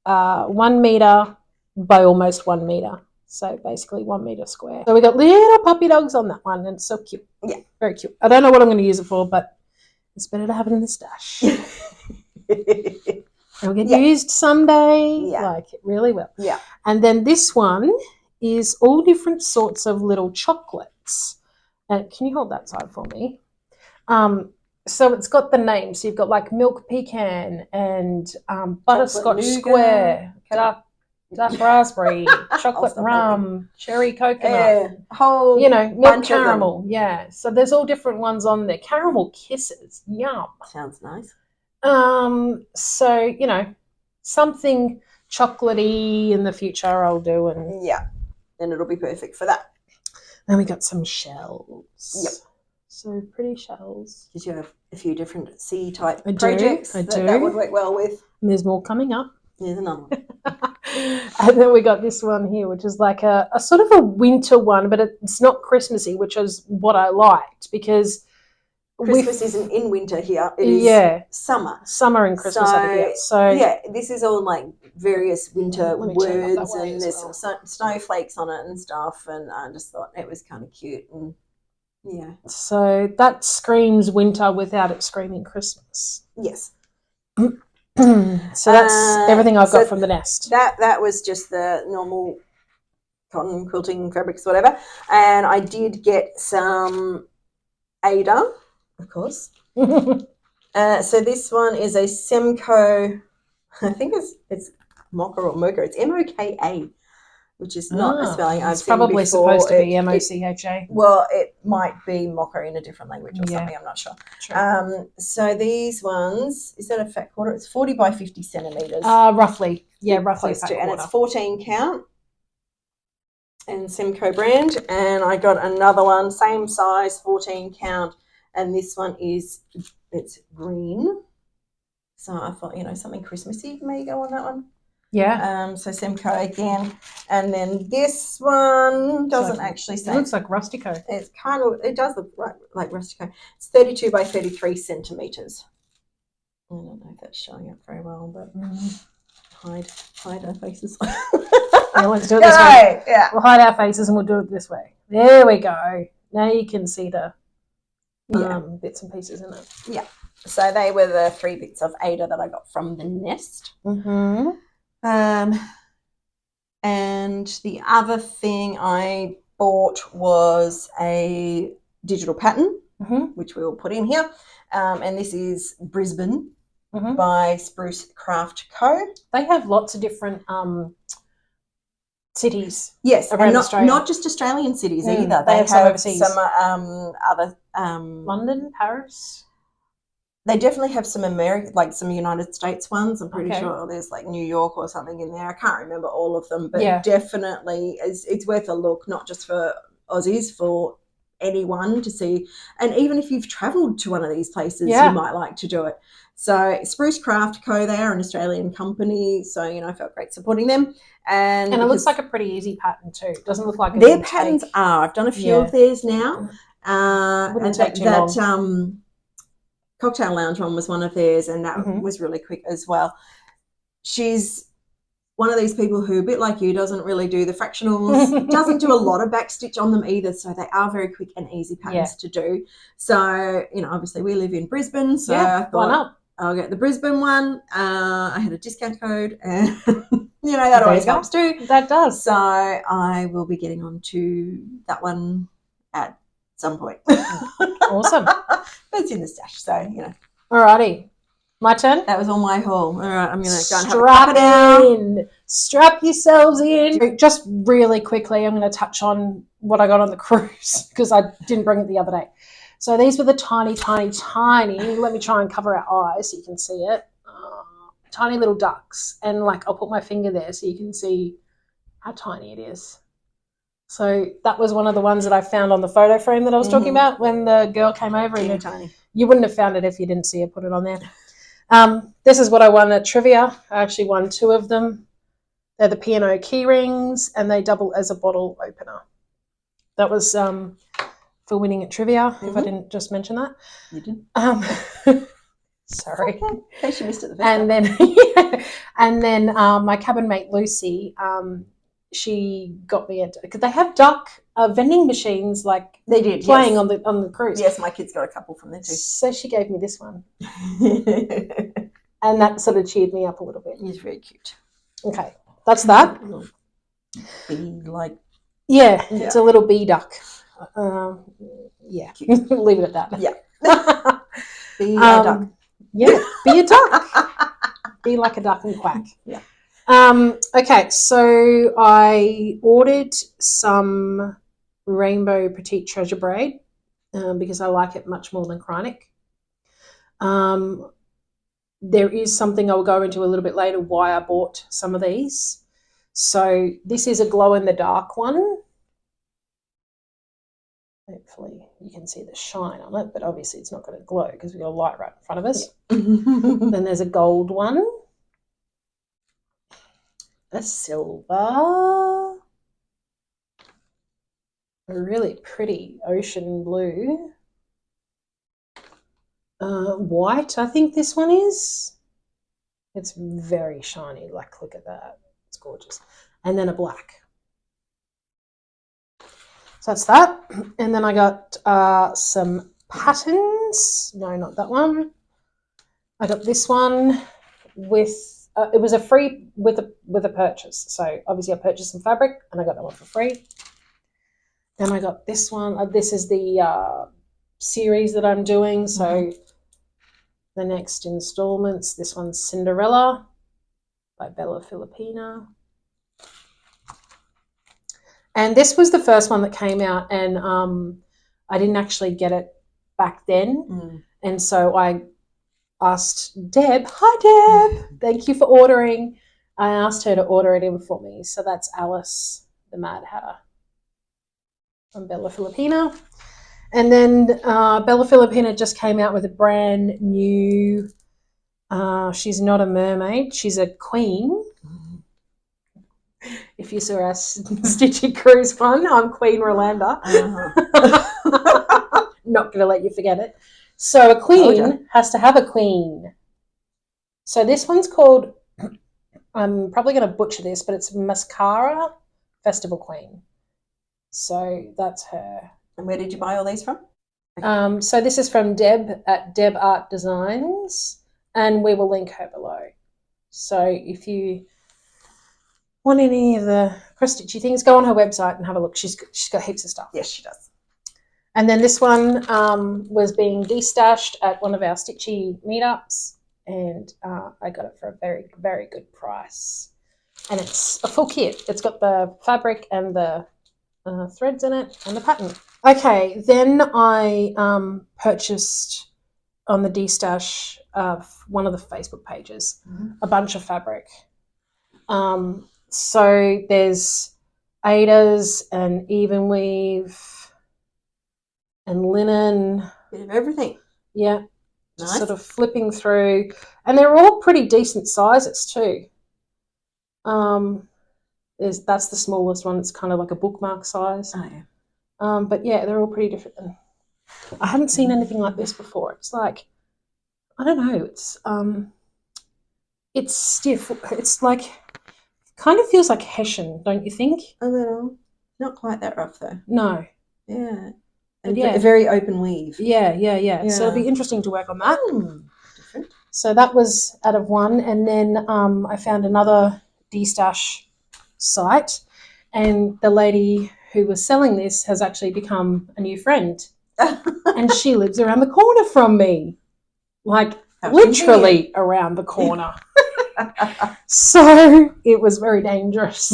1 metre by almost 1 metre, so basically 1 metre square. So we got little puppy dogs on that one, and it's so cute. Yeah, very cute. I don't know what I'm going to use it for, but it's better to have it in the stash. It'll get used someday. Like it really will. Yeah. And then this one is all different sorts of little chocolates. And can you hold that side for me? So it's got the names. So you've got like milk pecan and butterscotch square, dark raspberry, chocolate rum, cherry coconut, whole milk caramel. Yeah. So there's all different ones on there. Caramel kisses. Yum. Sounds nice. So something chocolatey in the future I'll do, and then it'll be perfect for that. Then we got some shells. Yep. So pretty shells. Did you have a few different sea-type projects that would work well with? And there's more coming up. There's another one. And then we got this one here, which is like a sort of a winter one, but it's not Christmassy, which is what I liked, because Christmas isn't in winter here. It is summer. Summer and Christmas over here. So this is all like various winter words, and there's some snowflakes on it and stuff, and I just thought it was kind of cute. And so that screams winter without it screaming Christmas. Yes. So that's everything I've got from the nest. That was just the normal cotton quilting fabrics, whatever. And I did get some Ada, of course. So this one is a Semco, I think it's Mocha or Mocha. It's Moka, which is not a spelling I've seen before. It's probably supposed to be Mocha. Well, it might be Mocha in a different language or something. I'm not sure. So these ones, is that a fat quarter? It's 40 by 50 centimetres. Roughly. Yeah, roughly a fat quarter. And it's 14 count. And Semco brand. And I got another one, same size, 14 count. And this one it's green. So I thought, something Christmassy may go on that one. Yeah. So Semco again. And then this one doesn't actually say. It looks like Rustico. It does look like Rustico. It's 32 by 33 centimetres. I don't know if that's showing up very well, but hide our faces. Let's do it this way. Yeah. We'll hide our faces and we'll do it this way. There we go. Now you can see the bits and pieces in it. Yeah. So they were the 3 bits of Ada that I got from the nest. Mm-hmm. And the other thing I bought was a digital pattern, which we will put in here. And this is Brisbane by Spruce Craft Co. They have lots of different cities. Yes, around and not just Australian cities either. They have some overseas. Some other London, Paris. They definitely have some some United States ones. I'm pretty sure there's like New York or something in there. I can't remember all of them, but definitely it's worth a look, not just for Aussies, for anyone to see. And even if you've travelled to one of these places, you might like to do it. So Spruce Craft Co, they are an Australian company, so I felt great supporting them. And it looks like a pretty easy pattern too. It doesn't look like their patterns are. I've done a few of theirs now. Wouldn't take too long. Cocktail Lounge one was one of theirs, and that was really quick as well. She's one of these people who, a bit like you, doesn't really do the fractionals, doesn't do a lot of backstitch on them either, so they are very quick and easy patterns to do. So, obviously we live in Brisbane, so I thought, why not? I'll get the Brisbane one. I had a discount code, and that always helps too. That does. So I will be getting on to that one at some point. Awesome. But it's in the stash, so Alrighty. My turn? That was all my haul. All right, I'm going to go and have a Strap cuppa now. in. Strap yourselves in. Just really quickly, I'm going to touch on what I got on the cruise because I didn't bring it the other day. So these were the tiny, tiny, tiny, let me try and cover our eyes so you can see it, tiny little ducks. And I'll put my finger there so you can see how tiny it is. So that was one of the ones that I found on the photo frame that I was talking about when the girl came over. And Tiny. You wouldn't have found it if you didn't see her put it on there. This is what I won at trivia. I actually won 2 of them. They're the P&O key rings, and they double as a bottle opener. That was for winning at trivia, if I didn't just mention that. You did. Sorry. Okay. In case you missed it the first time. And then my cabin mate Lucy, she got me because they have duck vending machines they did playing on the cruise. Yes, my kids got a couple from there too. So she gave me this one. And that sort of cheered me up a little bit. It's very cute. Okay, that's that. Bee-like. Yeah, it's a little bee duck. Yeah, leave it at that. Yeah. Be a duck. Yeah, be a duck. Be like a duck and quack. Yeah. Okay, so I ordered some rainbow petite treasure braid because I like it much more than chronic. There is something I'll go into a little bit later why I bought some of these. So this is a glow-in-the-dark one. Hopefully you can see the shine on it, but obviously it's not going to glow because we've got a light right in front of us. Then there's a gold one, a silver, a really pretty ocean blue, white, I think this one is. It's very shiny, look at that. It's gorgeous. And then a black. So that's that. And then I got some patterns. No, not that one. I got this one with, it was a free with a purchase. So obviously I purchased some fabric and I got that one for free. Then I got this one. This is the series that I'm doing. So the next installments, this one's Cinderella by Bella Filipina. And this was the first one that came out, and I didn't actually get it back then. And so I asked Deb, hi Deb, thank you for ordering. I asked her to order it in for me. So that's Alice, the Mad Hatter from Bella Filipina. And then Bella Filipina just came out with a brand new, she's not a mermaid, she's a queen. If you saw our Stitchy Cruise one, I'm Queen Rolanda. Not going to let you forget it. So a queen has to have a queen. So this one's called, I'm probably going to butcher this, but it's Mascara Festival Queen. So that's her. And where did you buy all these from? So this is from Deb at Deb Art Designs, and we will link her below. So if you want any of the cross-stitchy things, go on her website and have a look. She's got heaps of stuff. Yes, she does. And then this one was being destashed at one of our Stitchy meetups, and I got it for a very, very good price. And it's a full kit. It's got the fabric and the threads in it and the pattern. Okay, then I purchased on the destash of one of the Facebook pages a bunch of fabric. So there's Ada's and even weave and linen. Bit of everything. Yeah. Nice. Just sort of flipping through. And they're all pretty decent sizes too. That's the smallest one. It's kind of like a bookmark size. Oh, yeah. But yeah, they're all pretty different. I hadn't seen anything like this before. It's like, I don't know. It's stiff. It's like Kind of feels like Hessian, don't you think? A little. Not quite that rough though. No. Yeah. But And yeah. a very open weave. Yeah. So it'll be interesting to work on that. Different. So that was out of one. And then I found another de-stash site, and the lady who was selling this has actually become a new friend. And she lives around the corner from me. Like, literally around the corner. So it was very dangerous.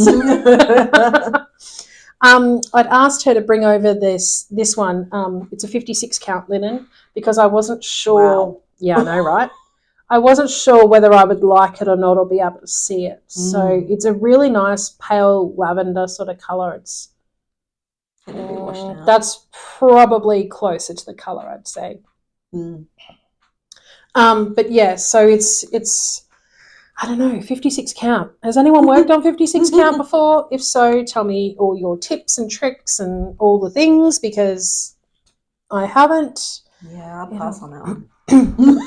I'd asked her to bring over this one. It's a 56 count linen because I wasn't sure. Wow. Yeah, I know, right? I wasn't sure whether I would like it or not or be able to see it. So it's a really nice pale lavender sort of colour. It's going to be washed out. That's probably closer to the colour, I'd say. But yeah, so it's I don't know, 56 count. Has anyone worked on 56 count before? If so, tell me all your tips and tricks and all the things, because I haven't. Yeah, I'll pass on that one.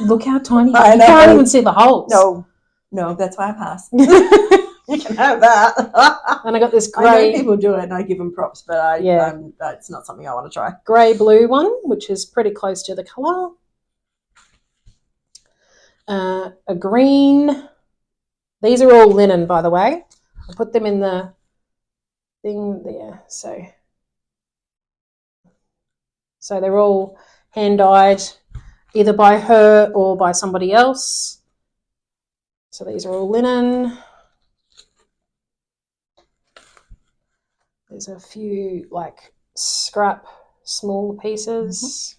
Look how tiny you can't even see the holes. No, that's why I pass. You can have that. And I got this grey. I know people do it and I give them props, but it's not something I want to try. Grey blue one, which is pretty close to the colour. A green. These are all linen, by the way. I put them in the thing there. So they're all hand-dyed, either by her or by somebody else. So these are all linen. There's a few like scrap small pieces.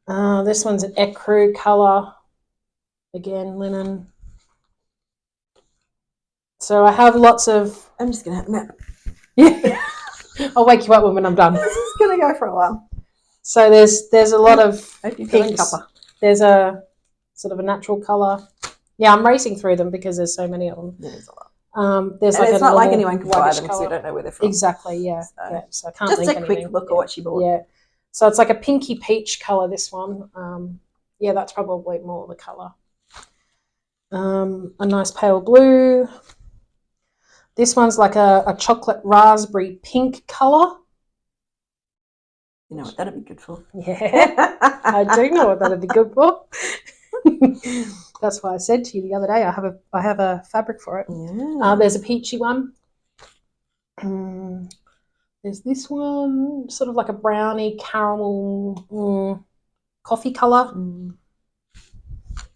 This one's an ecru colour. Again, linen. So I have lots of... I'm just going to have a nap. Yeah. I'll wake you up when I'm done. This is going to go for a while. So there's a lot of pinks. There's a sort of a natural colour. Yeah, I'm racing through them because there's so many of them. Yeah, there's a lot. There's and like it's not like anyone can buy them because you don't know where they're from. Exactly, yeah. So I can't just link a quick look at what she bought. Yeah. So it's like a pinky peach colour, this one. Yeah, that's probably more the colour. A nice pale blue. This one's like a chocolate raspberry pink colour. You know what that'd be good for. Yeah, I do know what that'd be good for. That's why I said to you the other day, I have a fabric for it. Yeah. There's a peachy one. There's this one, sort of like a brownie caramel coffee colour.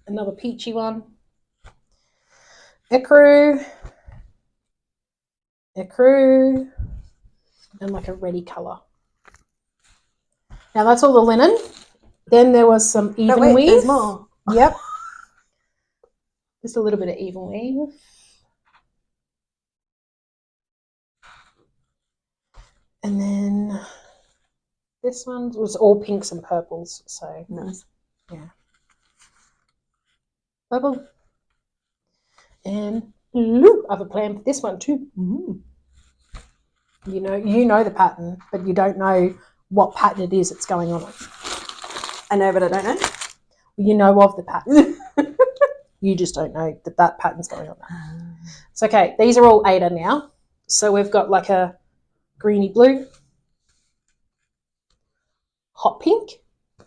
Another peachy one. Ecru, and like a reddy colour. Now that's all the linen. Then there was some even weave. There's more. Yep. Just a little bit of even weave. And then this one was all pinks and purples. So nice. Yeah. Purple. And I have a plan for this one too. You know the pattern, but you don't know what pattern it is that's going on it. I know, but I don't know. You know of the pattern. You just don't know that pattern's going on. So okay, these are all Ada now. So we've got like a greeny blue, hot pink, a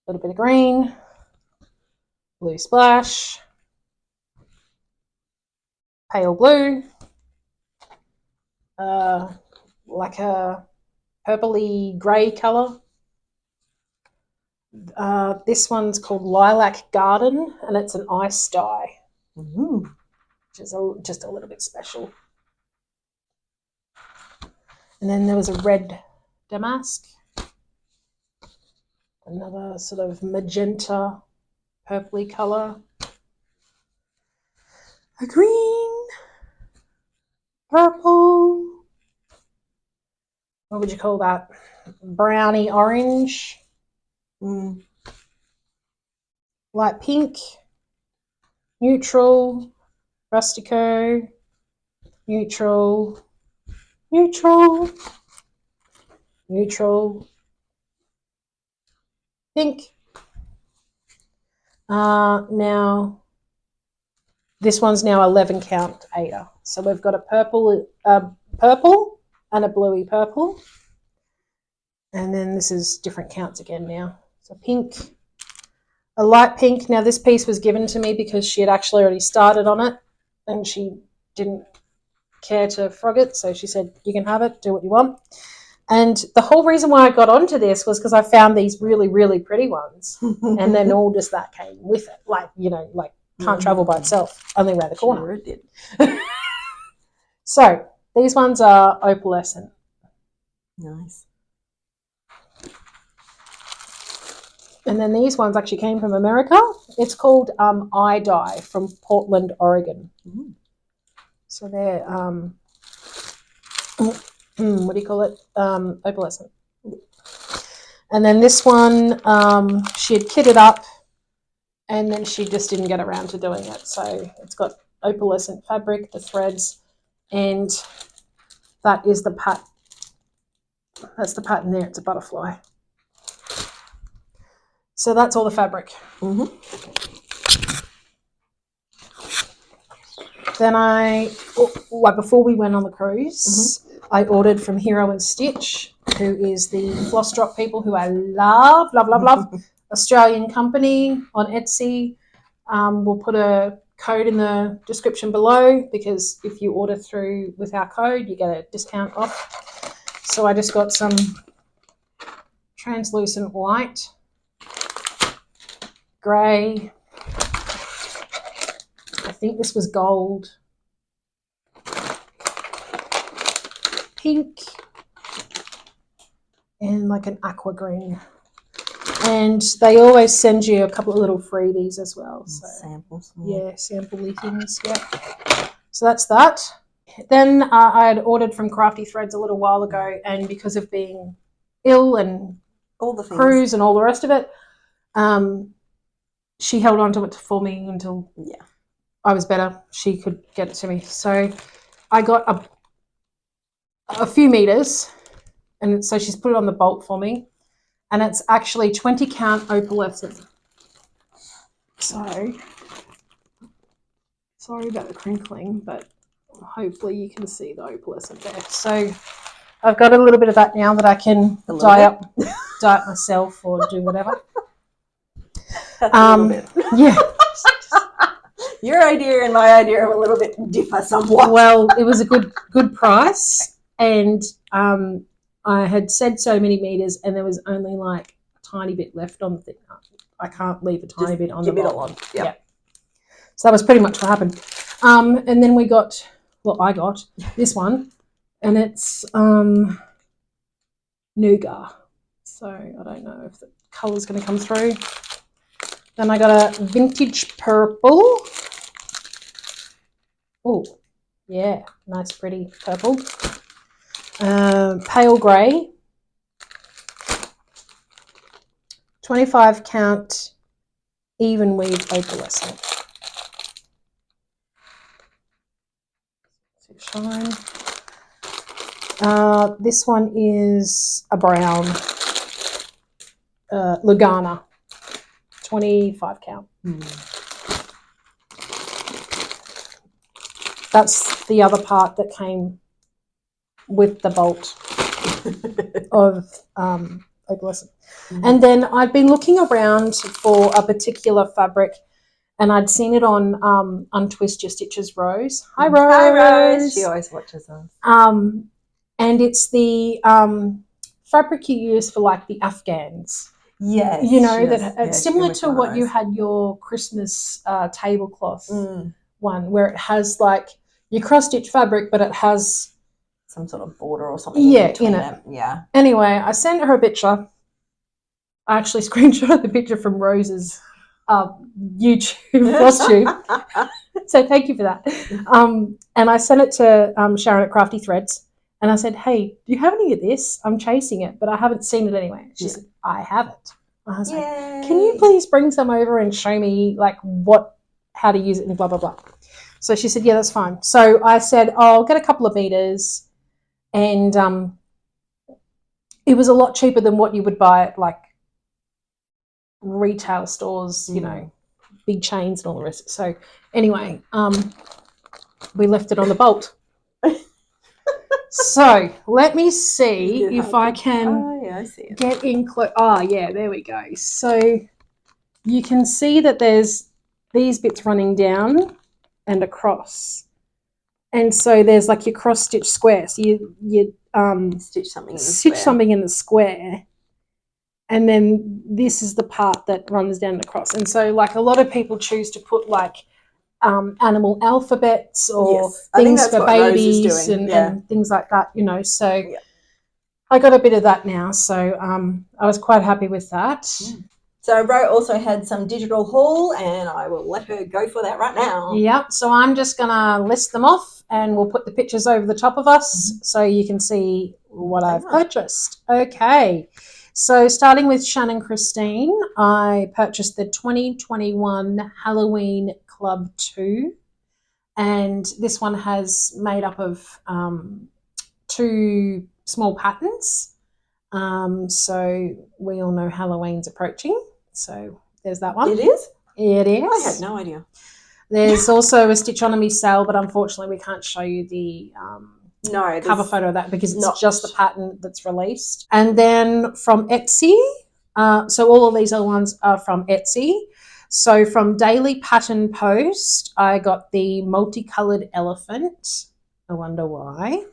little bit of green, blue splash, pale blue, like a purpley grey colour. This one's called Lilac Garden, and it's an ice dye, which is just a little bit special. And then there was a red damask, another sort of magenta, purpley colour, a green, purple, what would you call that? Browny orange, light pink, neutral, rustico, neutral, pink. Now this one's now 11 count Ada. So we've got a purple and a bluey purple. And then this is different counts again now. So pink, a light pink. Now this piece was given to me because she had actually already started on it and she didn't care to frog it. So she said, you can have it, do what you want. And the whole reason why I got onto this was because I found these really, really pretty ones. And then all just that came with it. Like, can't travel by itself, only around the corner. Sure it did. So these ones are opalescent. Nice. And then these ones actually came from America. It's called I Dye from Portland, Oregon. Mm. So they're, what do you call it? Opalescent. And then this one, she had kitted up and then she just didn't get around to doing it. So it's got opalescent fabric, the threads, and that is the pattern. That's the pattern there. It's a butterfly. So that's all the fabric. Mm-hmm. Then before we went on the cruise, I ordered from Hero and Stitch, who is the floss drop people who I love, love, love, love. Australian company on Etsy. We'll put a code in the description below because if you order through with our code, you get a discount off. So I just got some translucent white, grey, I think this was gold, pink, and like an aqua green. And they always send you a couple of little freebies as well. So, samples. Yeah, sample-y things, yeah. So that's that. Then I had ordered from Crafty Threads a little while ago, and because of being ill and all the things. Cruise and all the rest of it, she held on to it for me until I was better. She could get it to me. So I got a few meters, and so she's put it on the bolt for me, and it's actually 20 count opalescent. So sorry about the crinkling, but hopefully you can see the opalescent there. So I've got a little bit of that now that I can dye it myself or do whatever. That's a little bit. Yeah. Your idea and my idea are a little bit differ somewhat. Well, it was a good price, and I had said so many meters, and there was only like a tiny bit left on the thing. I can't leave a tiny bit on the bottom. Give it a lot. Yeah. So that was pretty much what happened. And then I got this one, and it's nougat. So I don't know if the colour's going to come through. Then I got a vintage purple. Oh, yeah, nice pretty purple. Pale grey. 25 count even weave opalescent. Shine. This one is a brown Lugana, 25 count. That's the other part that came with the bolt of opalescent. And then I'd been looking around for a particular fabric, and I'd seen it on Untwist Your Stitches Rose. Hi, Rose. Hi, Rose. She always watches us. And it's the fabric you use for like the Afghans. Yes. You know, it's similar to what you had your Christmas tablecloth one, where it has like your cross-stitch fabric, but it has some sort of border or something in it. Yeah. Anyway, I sent her a picture. I actually screenshotted the picture from Rose's YouTube Flosstube. So thank you for that. And I sent it to Sharon at Crafty Threads, and I said, hey, do you have any of this? I'm chasing it, but I haven't seen it anyway. She said, I have it. I was like, can you please bring some over and show me like how to use it and blah, blah, blah. So she said, yeah, that's fine. So I said, I'll get a couple of meters, and it was a lot cheaper than what you would buy at like retail stores, you know, big chains and all the rest. So anyway, we left it on the bolt. So let me see if I can I see it. get in close. Oh, yeah, there we go. So you can see that there's these bits running down and across. And so there's like your cross-stitch square. So you stitch something in the square. And then this is the part that runs down and across. And so like a lot of people choose to put like animal alphabets or things for babies and things like that, you know. So I got a bit of that now. So I was quite happy with that. So Ro also had some digital haul, and I will let her go for that right now. Yep. So I'm just going to list them off, and we'll put the pictures over the top of us so you can see what I've purchased. Okay. So starting with Shannon Christine, I purchased the 2021 Halloween Club 2, and this one has made up of 2 small patterns. So we all know Halloween's approaching. So there's that one. It is? It is. I had no idea. There's also a Stitchonomy sale, but unfortunately we can't show you the cover photo of that because it's just the pattern that's released. And then from Etsy, so all of these other ones are from Etsy. So from Daily Pattern Post, I got the multicoloured elephant. I wonder why.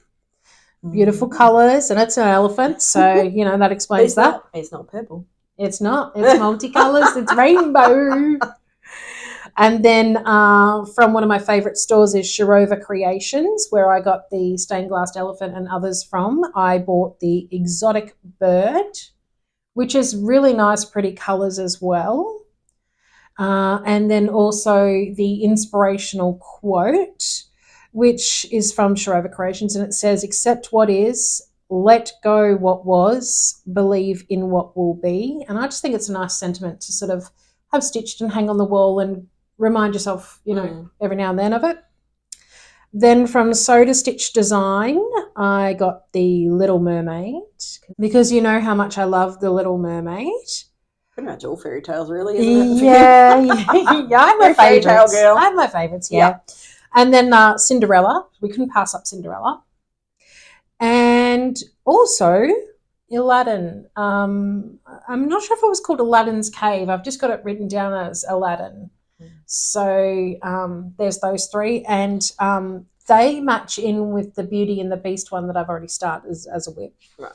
Beautiful colours, and it's an elephant, so you know that explains that. It's not purple. It's not. It's multicolours. It's rainbow. And then from one of my favourite stores is Shirova Creations, where I got the stained glass elephant and others from. I bought the exotic bird, which is really nice, pretty colours as well. And then also the inspirational quote, which is from Shirova Creations, and it says, "Accept what is, let go what was, believe in what will be." And I just think it's a nice sentiment to sort of have stitched and hang on the wall and remind yourself, you know, every now and then of it. Then from Soda Stitch Design, I got the Little Mermaid, because you know how much I love the Little Mermaid. Pretty much all fairy tales, really, isn't it? Yeah, I have my favourites. Girl. I have my favourites, yeah. And then Cinderella. We couldn't pass up Cinderella. And also Aladdin. I'm not sure if it was called Aladdin's Cave. I've just got it written down as Aladdin. So there's those 3. And they match in with the Beauty and the Beast one that I've already started as a whip. Right.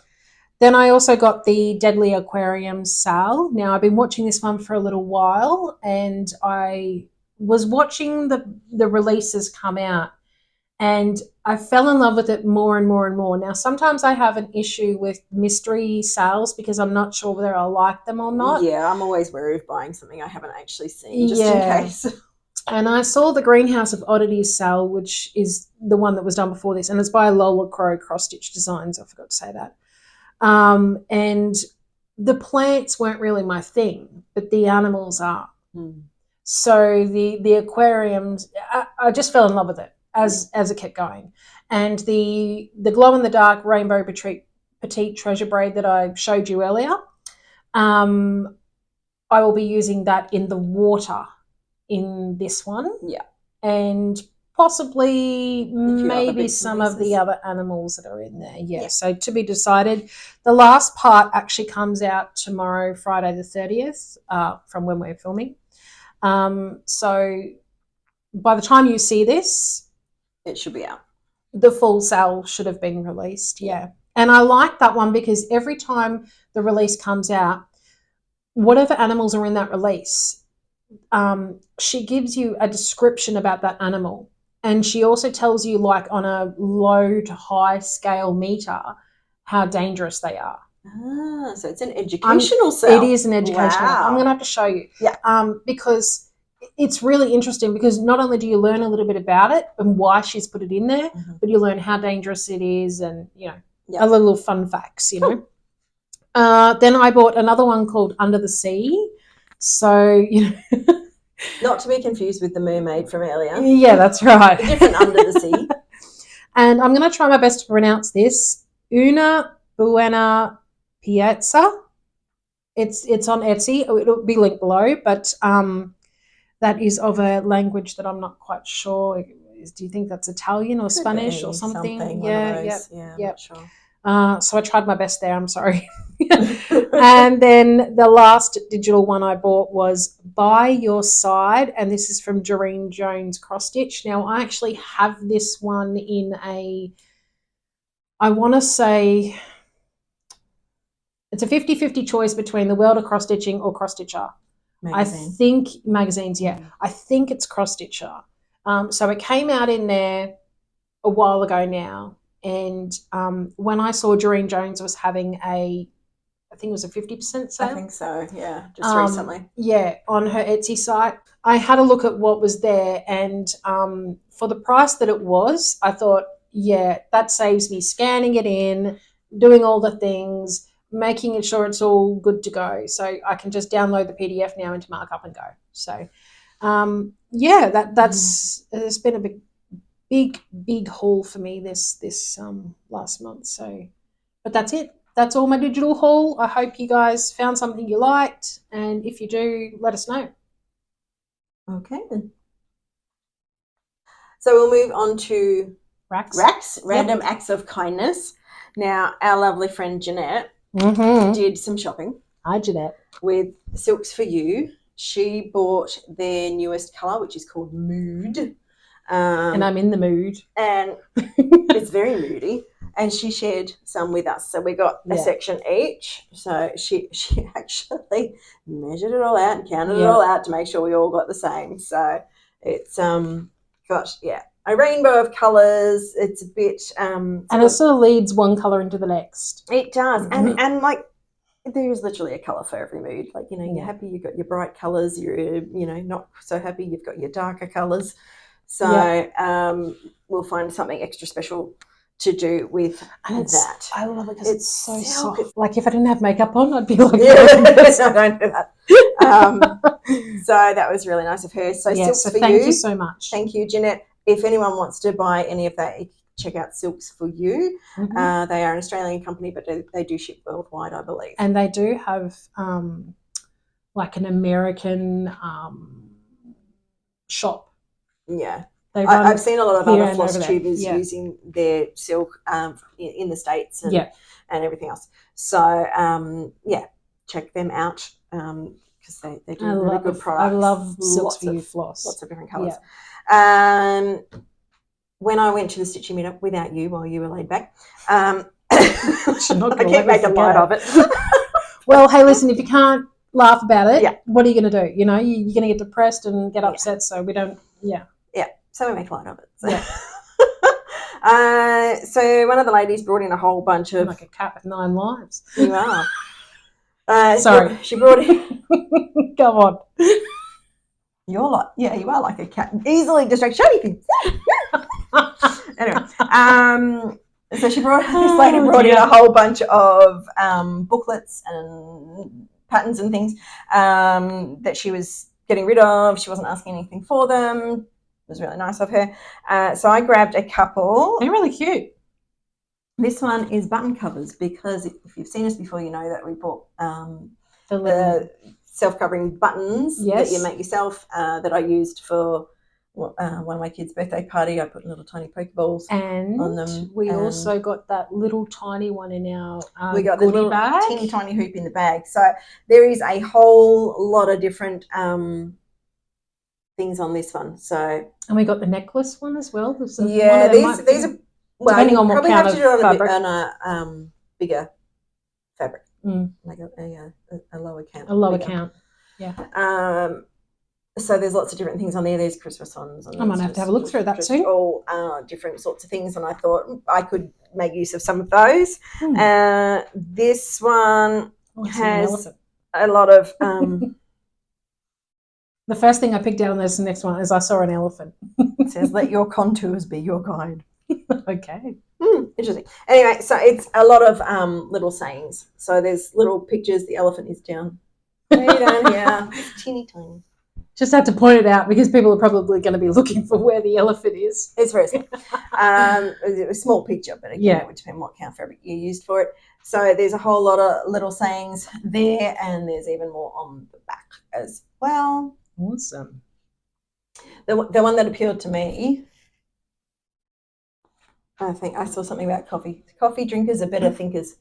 Then I also got the Deadly Aquarium SAL. Now, I've been watching this one for a little while, and I was watching the releases come out, and I fell in love with it more and more and more. Now, sometimes I have an issue with mystery SALs because I'm not sure whether I like them or not. Yeah, I'm always wary of buying something I haven't actually seen, just in case. And I saw the Greenhouse of Oddities SAL, which is the one that was done before this, and it's by Lola Crow Cross Stitch Designs. I forgot to say that. And the plants weren't really my thing, but the animals are. So the aquariums, I just fell in love with it as it kept going. And the glow-in-the-dark rainbow petite treasure braid that I showed you earlier, I will be using that in the water in this one. Yeah. And possibly maybe some of the other animals that are in there. Yeah, so to be decided. The last part actually comes out tomorrow, Friday the 30th, from when we're filming. So by the time you see this, it should be out. The full SAL should have been released, yeah. And I like that one because every time the release comes out, whatever animals are in that release, she gives you a description about that animal. And she also tells you, like, on a low to high scale meter, how dangerous they are. Ah, so it's an educational SAL. It is an educational. Wow. I'm going to have to show you. Yeah. Because it's really interesting, because not only do you learn a little bit about it and why she's put it in there, but you learn how dangerous it is and, you know, a little fun facts, you know. Then I bought another one called Under the Sea. So, you know. Not to be confused with the mermaid from earlier. Yeah, that's right. A different Under the Sea. And I'm going to try my best to pronounce this. Una Buena Piazza. It's on Etsy. It'll be linked below. But that is of a language that I'm not quite sure. Do you think that's Italian or Spanish or something? Yeah. Not sure. So I tried my best there. I'm sorry. And then the last digital one I bought was By Your Side, and this is from Doreen Jones Cross Stitch. Now I actually have this one in I want to say it's a 50-50 choice between the World of Cross Stitching or Cross Stitcher. Magazine. I think magazines, yeah. I think it's Cross Stitcher. So it came out in there a while ago now, and when I saw Doreen Jones was having I think it was a 50% sale. I think so, yeah, just recently. Yeah, on her Etsy site. I had a look at what was there, and for the price that it was, I thought, yeah, that saves me scanning it in, doing all the things, making sure it's all good to go. So I can just download the PDF now into Markup and go. So, yeah, that's it's been a big haul for me this last month. So, but that's it. That's all my digital haul. I hope you guys found something you liked, and if you do, let us know. Okay then. So we'll move on to RAK'S, Random Acts of Kindness. Now, our lovely friend Jeanette did some shopping. Hi, Jeanette. With Silks for You. She bought their newest colour, which is called Mood. And I'm in the mood. And it's very moody. And she shared some with us. So we got a section each. So she actually measured it all out and counted it all out to make sure we all got the same. So it's got a rainbow of colours. It's a bit and it sort of leads one colour into the next. It does. And like there is literally a colour for every mood. Like, you know, you're happy, you've got your bright colours, you're not so happy, you've got your darker colours. So we'll find something extra special to do with that. I love it because it's so soft. Like if I didn't have makeup on, I'd be like, don't do that. So that was really nice of her. So Silks for thank you so much. Thank you, Jeanette. If anyone wants to buy any of that, check out Silks for You. They are an Australian company, but they do ship worldwide, I believe. And they do have like an American shop. Yeah. I've seen a lot of other Flosstubers using their silk in the States and everything else. So, check them out because they do really good products. I love Silks for You floss. Lots of different colours. Yeah. When I went to the stitching meetup without you while you were laid back, I can't make a light of it. Well, hey, listen, if you can't laugh about it, what are you going to do? You know, you're going to get depressed and get upset, so we don't, So we make light of it. So. So one of the ladies brought in a whole bunch of... like a cat with 9 lives. You are. Sorry. She brought in... Go on. You're like... Yeah, you are like a cat. Easily distracted. Show you Anyway. So this lady brought in a whole bunch of booklets and patterns and things that she was getting rid of. She wasn't asking anything for them. It was really nice of her. So I grabbed a couple. They're really cute. This one is button covers because if you've seen us before, you know that we bought the self-covering buttons that you make yourself that I used for one of my kids' birthday party. I put little tiny Pokeballs on them. We also got that little tiny one in our we got the little bag. teeny tiny hoop in the bag. So there is a whole lot of different things on this one. So and we got the necklace one as well. These are depending on what kind of fabric. On a bigger fabric, like a lower count. A lower count, yeah. So there's lots of different things on there. There's Christmas ones. And I might have to have a look through that too. All different sorts of things, and I thought I could make use of some of those. This one has a lot of. The first thing I picked out on this next one is I saw an elephant. It says, "Let your contours be your guide." Okay. Interesting. Anyway, so it's a lot of little sayings. So there's little pictures. The elephant is down here. It's teeny tiny. Just had to point it out because people are probably going to be looking for where the elephant is. It's very small. A small picture, but again, it would depend what count fabric you used for it. So there's a whole lot of little sayings there, and there's even more on the back as well. Awesome. The one that appealed to me, I think I saw something about coffee. Coffee drinkers are better thinkers.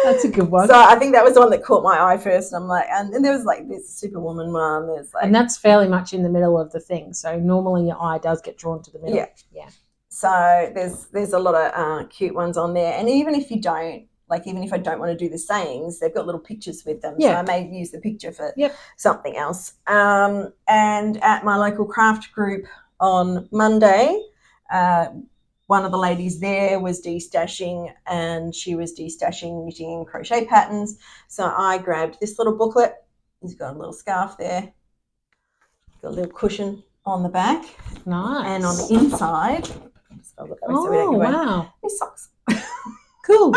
That's a good one. So I think that was the one that caught my eye first. And I'm like, and then there was like this Superwoman one. There's like, and that's fairly much in the middle of the thing. So normally your eye does get drawn to the middle. Yeah. So there's a lot of cute ones on there. And even if you don't, like even if I don't want to do the sayings, they've got little pictures with them. Yeah. So I may use the picture for Yep. something else. And at my local craft group on Monday, one of the ladies there was de-stashing, and she was de-stashing knitting and crochet patterns. So I grabbed this little booklet. It's got a little scarf there. Got a little cushion on the back. Nice. And on the inside, wow. These socks. Cool.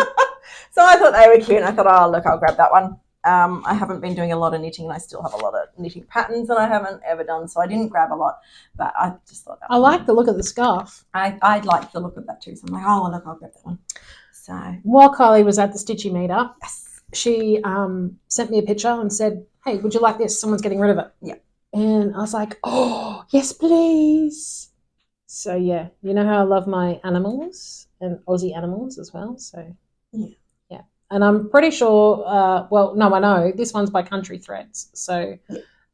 So I thought they were cute, and I thought, oh, look, I'll grab that one. I haven't been doing a lot of knitting, and I still have a lot of knitting patterns that I haven't ever done, so I didn't grab a lot, but I just thought that I like the look of the scarf. I like the look of that too, so I'm like, oh, look, I'll grab that one. So while Kylie was at the Stitchy meetup, yes, she sent me a picture and said, hey, would you like this? Someone's getting rid of it. Yeah. And I was like, oh, yes, please. So, yeah, you know how I love my animals and Aussie animals as well, so yeah. And I'm pretty sure, I know, this one's by Country Threads. So,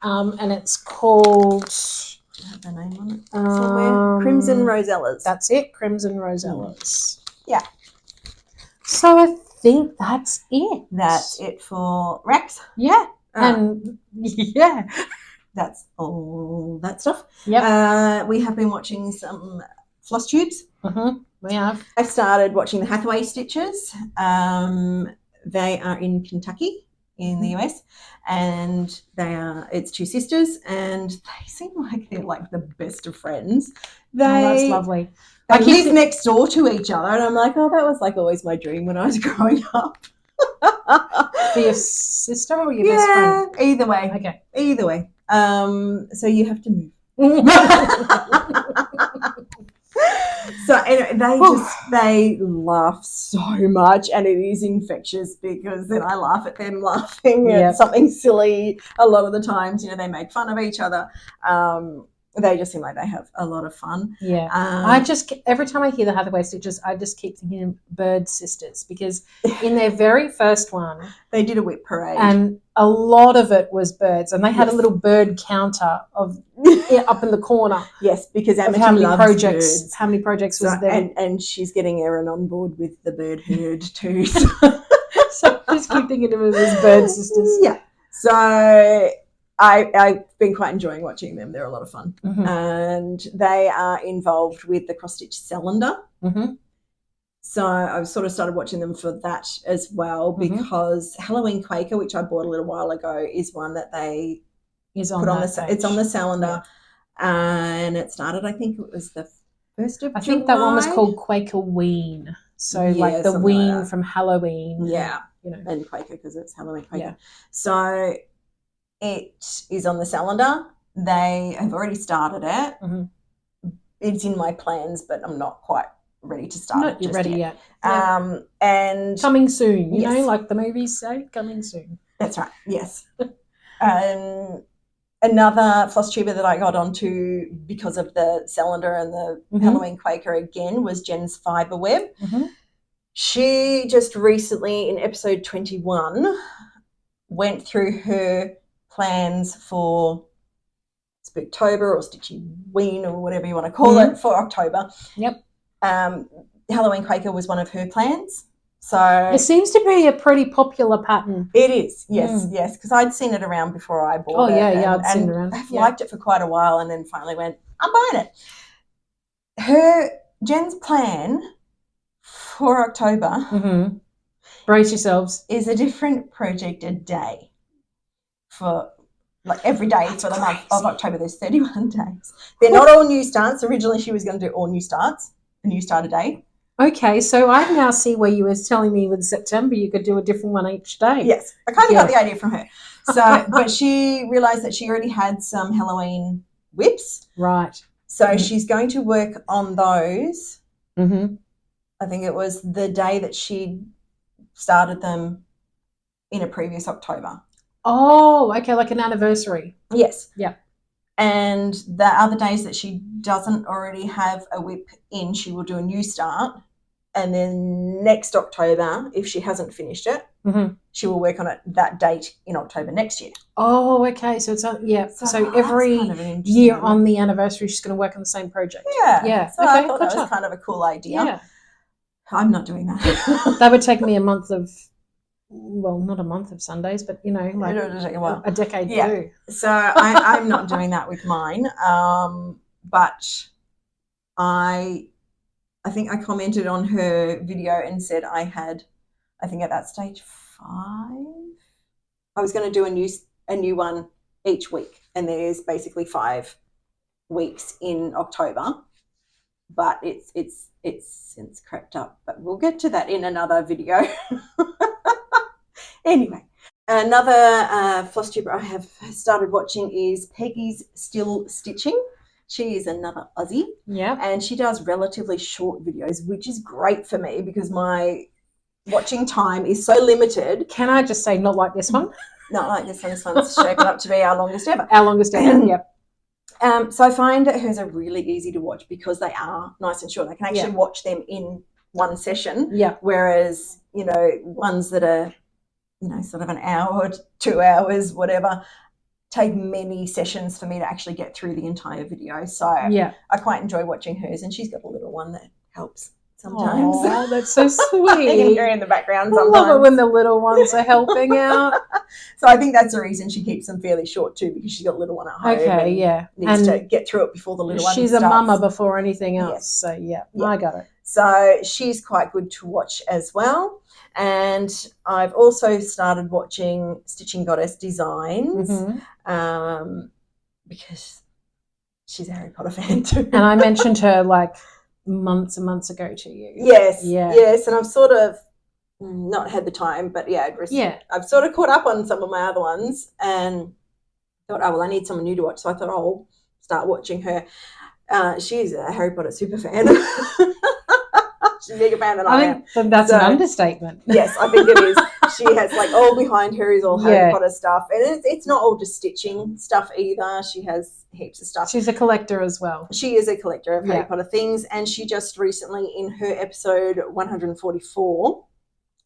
and it's called... I have the name on it somewhere. Crimson Rosellas. That's it, Crimson Rosellas. Yeah. So I think that's it. That's it for RAK'S. Yeah. And, yeah. That's all that stuff. Yep. We have been watching some Flosstubes. Mm-hmm. We have. I've started watching the Hathaway Stitches. They are in Kentucky in the US, and it's two sisters, and they seem like they're like the best of friends. That's lovely. They live next door to each other, and I'm like, oh, that was like always my dream when I was growing up. For your sister or your best friend? Either way. Okay. Either way. So you have to move. So anyway, they laugh so much, and it is infectious because then I laugh at them laughing at something silly. A lot of the times, they make fun of each other. They just seem like they have a lot of fun. Yeah. I just, every time I hear the Hathaway Stitches, I just keep thinking of Bird Sisters, because in their very first one, they did a whip parade, and a lot of it was birds, and they had a little bird counter of up in the corner. Yes, because how many projects was there, and she's getting Erin on board with the bird herd too. So I just keep thinking of them as Bird Sisters. Yeah. So I've been quite enjoying watching them. They're a lot of fun. Mm-hmm. And they are involved with the cross-stitch cylinder. Mm-hmm. So I've sort of started watching them for that as well, because Halloween Quaker, which I bought a little while ago, is one that they it's on the cylinder. And it started, I think it was the 1st of July. I think that one was called Quaker Ween. So like the ween like from Halloween. Yeah. And Quaker because it's Halloween Quaker. Yeah. So it is on the cylinder. They have already started it. Mm-hmm. It's in my plans, but I'm not quite ready to start it just ready yet. And coming soon, you know, like the movies say, coming soon. That's right, yes. Another Flosstuber that I got onto because of the cylinder and the Halloween Quaker again was Jen's Fibre Web. Mm-hmm. She just recently, in episode 21, went through her plans for Spooktober or Stitchy Ween or whatever you want to call it for October. Yep. Halloween Quaker was one of her plans. So it seems to be a pretty popular pattern. It is, yes, yes, because I'd seen it around before I bought it. I'd seen it around. I've liked it for quite a while, and then finally went, I'm buying it. Jen's plan for October, brace yourselves, is a different project a day for like every day for the month of October. There's 31 days. They're not all new starts. Originally, she was going to do all new starts, a new start a day. Okay, so I now see where you were telling me with September you could do a different one each day. Yes, I kind of got the idea from her. So, but she realised that she already had some Halloween whips. Right. So she's going to work on those. Mm-hmm. I think it was the day that she started them in a previous October. Oh, okay, like an anniversary. Yes. Yeah. And the other days that she doesn't already have a WIP in, she will do a new start. And then next October, if she hasn't finished it, she will work on it that date in October next year. Oh, okay. So it's So every kind of an year idea. on the anniversary, she's going to work on the same project. Yeah. Yeah. So I thought that was kind of a cool idea. Yeah. I'm not doing that. That would take me a month of, well, not a month of Sundays, but like a decade to do. So I'm not doing that with mine. But I think I commented on her video and said I think at that stage 5. I was going to do a new one each week, and there's basically 5 weeks in October, but it's since crept up. But we'll get to that in another video. Anyway, another Flosstuber I have started watching is Peggy's Still Stitching. She is another Aussie. Yeah. And she does relatively short videos, which is great for me because my watching time is so limited. Can I just say not like this one? Not like this one. This one's shaping up to be our longest ever. Our longest ever, yep. So I find that hers are really easy to watch because they are nice and short. I can actually watch them in one session. Yeah. Whereas, ones that are, sort of an hour or 2 hours, whatever, take many sessions for me to actually get through the entire video. So I quite enjoy watching hers, and she's got a little one that helps sometimes. Oh, that's so sweet. You can hear her in the background sometimes. I love it when the little ones are helping out. So I think that's the reason she keeps them fairly short too, because she's got a little one at home. Okay, yeah. Needs to get through it before the little one starts. She's a mama before anything else. Yes. So I got it. So she's quite good to watch as well. And I've also started watching Stitching Goddess Designs because she's a Harry Potter fan too. And I mentioned her like months and months ago to you. Yes. And I've sort of not had the time, but I've sort of caught up on some of my other ones and thought, oh, well, I need someone new to watch. So I thought, I'll start watching her. She's a Harry Potter super fan. She's a bigger fan than I am. Think that's an understatement. Yes, I think it is. She has all behind her is all Harry Potter stuff, and it's not all just stitching stuff either. She has heaps of stuff. She's a collector as well. She is a collector of Harry Potter things, and she just recently, in her episode 144,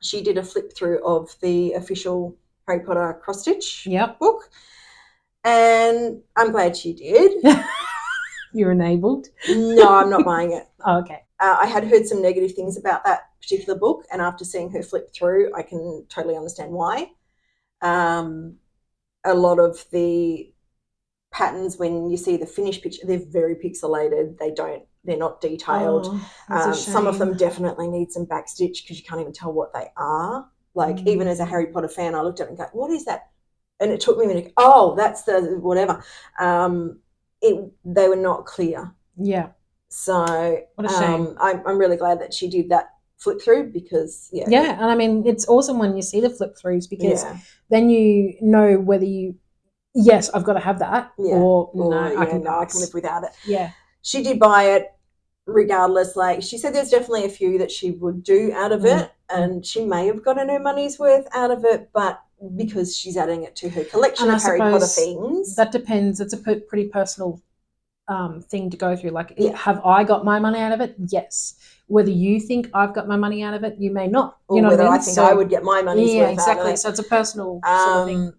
she did a flip through of the official Harry Potter cross stitch book, and I'm glad she did. You're enabled. No, I'm not buying it. Oh, okay. I had heard some negative things about that particular book, and after seeing her flip through, I can totally understand why. A lot of the patterns, when you see the finished picture, they're very pixelated. They're not detailed. Some of them definitely need some backstitch because you can't even tell what they are. Even as a Harry Potter fan, I looked at it and go, what is that? And it took me a minute. Oh, that's the whatever. They were not clear. Yeah. So what a shame. I'm really glad that she did that flip through because and I mean it's awesome when you see the flip throughs because then you know whether I've got to have that or no, I can live without it. Yeah. She did buy it regardless. She said there's definitely a few that she would do out of it, and she may have gotten her money's worth out of it, but because she's adding it to her collection of Harry Potter things. That depends. It's a pretty personal thing to go through. Have I got my money out of it? Yes. Whether you think I've got my money out of it, you may not. Or whether I think I would get my money's worth exactly. out of it. So it's a personal sort of thing.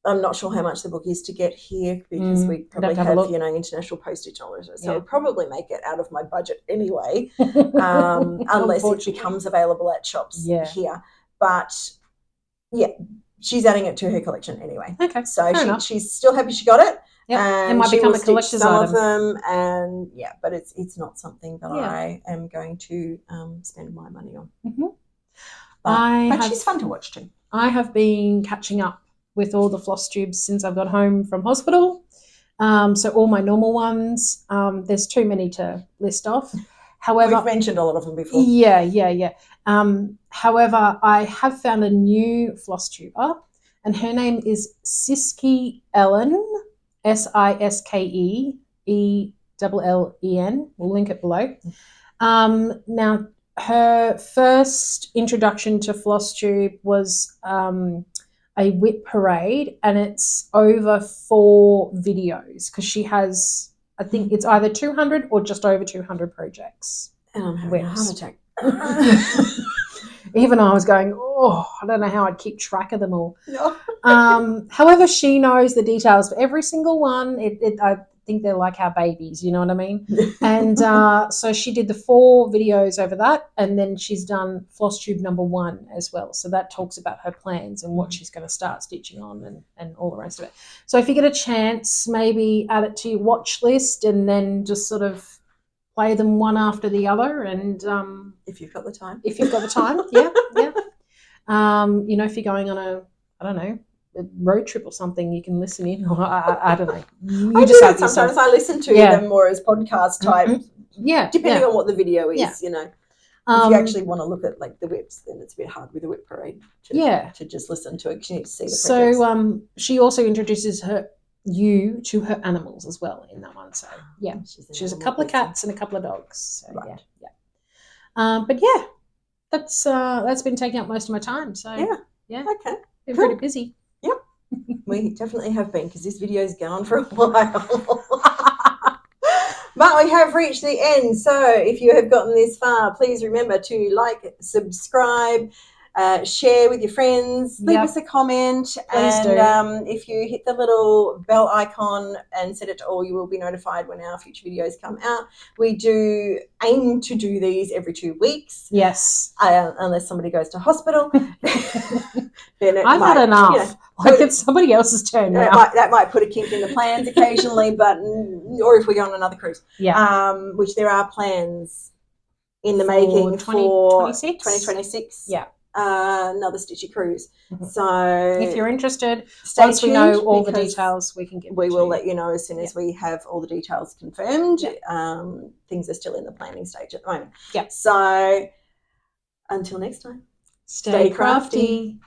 I'm not sure how much the book is to get here because we probably have international postage on it. So I'll probably make it out of my budget anyway, unless it becomes available at shops here. But she's adding it to her collection anyway. Okay. So she's still happy she got it. Yeah, it might become a collector's some item. of them, and but it's not something that I am going to spend my money on. Mm-hmm. But she's fun to watch too. I have been catching up with all the Flosstubes since I've got home from hospital. So all my normal ones. There's too many to list off. However, we've mentioned a lot of them before. Yeah. However, I have found a new Flosstuber, and her name is Siske Ellen. SISKE ELLEN. We'll link it below. Now, her first introduction to Flosstube was a whip parade, and it's over 4 videos because she has, I think it's either 200 or just over 200 projects. And I'm having a heart attack. Even I was going, oh, I don't know how I'd keep track of them all. No. However, she knows the details for every single one. I think they're like our babies, you know what I mean? And so she did the 4 videos over that, and then she's done Flosstube number 1 as well. So that talks about her plans and what she's going to start stitching on and all the rest of it. So if you get a chance, maybe add it to your watch list and then just sort of play them one after the other. And if you've got the time. If you've got the time, yeah. You know, if you're going on a road trip or something, you can listen in. Or I don't know. I do that sometimes. I listen to them more as podcast type. Yeah. Depending on what the video is, you know. If you actually want to look at like the whips, then it's a bit hard with the whip parade to just listen to it. You need to see the projects. So she also introduces you to her animals as well in that one. So yeah, she has a couple of cats and a couple of dogs. So right. But yeah, that's been taking up most of my time. So yeah. Okay. Been pretty busy. Yep. We definitely have been, because this video's gone for a while. But we have reached the end. So if you have gotten this far, please remember to like, subscribe, share with your friends, leave us a comment. Please and if you hit the little bell icon and set it to all, you will be notified when our future videos come out. We do aim to do these every 2 weeks. Yes. Unless somebody goes to hospital. Then I've had enough. You know, like it's somebody else's turn now. That might put a kink in the plans occasionally, or if we go on another cruise. Yeah. Which there are plans in the making for 2026. Yeah. Another Stitchy cruise. Mm-hmm. So if you're interested, once we know all the details, we will let you know as soon as we have all the details confirmed. Things are still in the planning stage at the moment. Yeah. So until next time, stay crafty.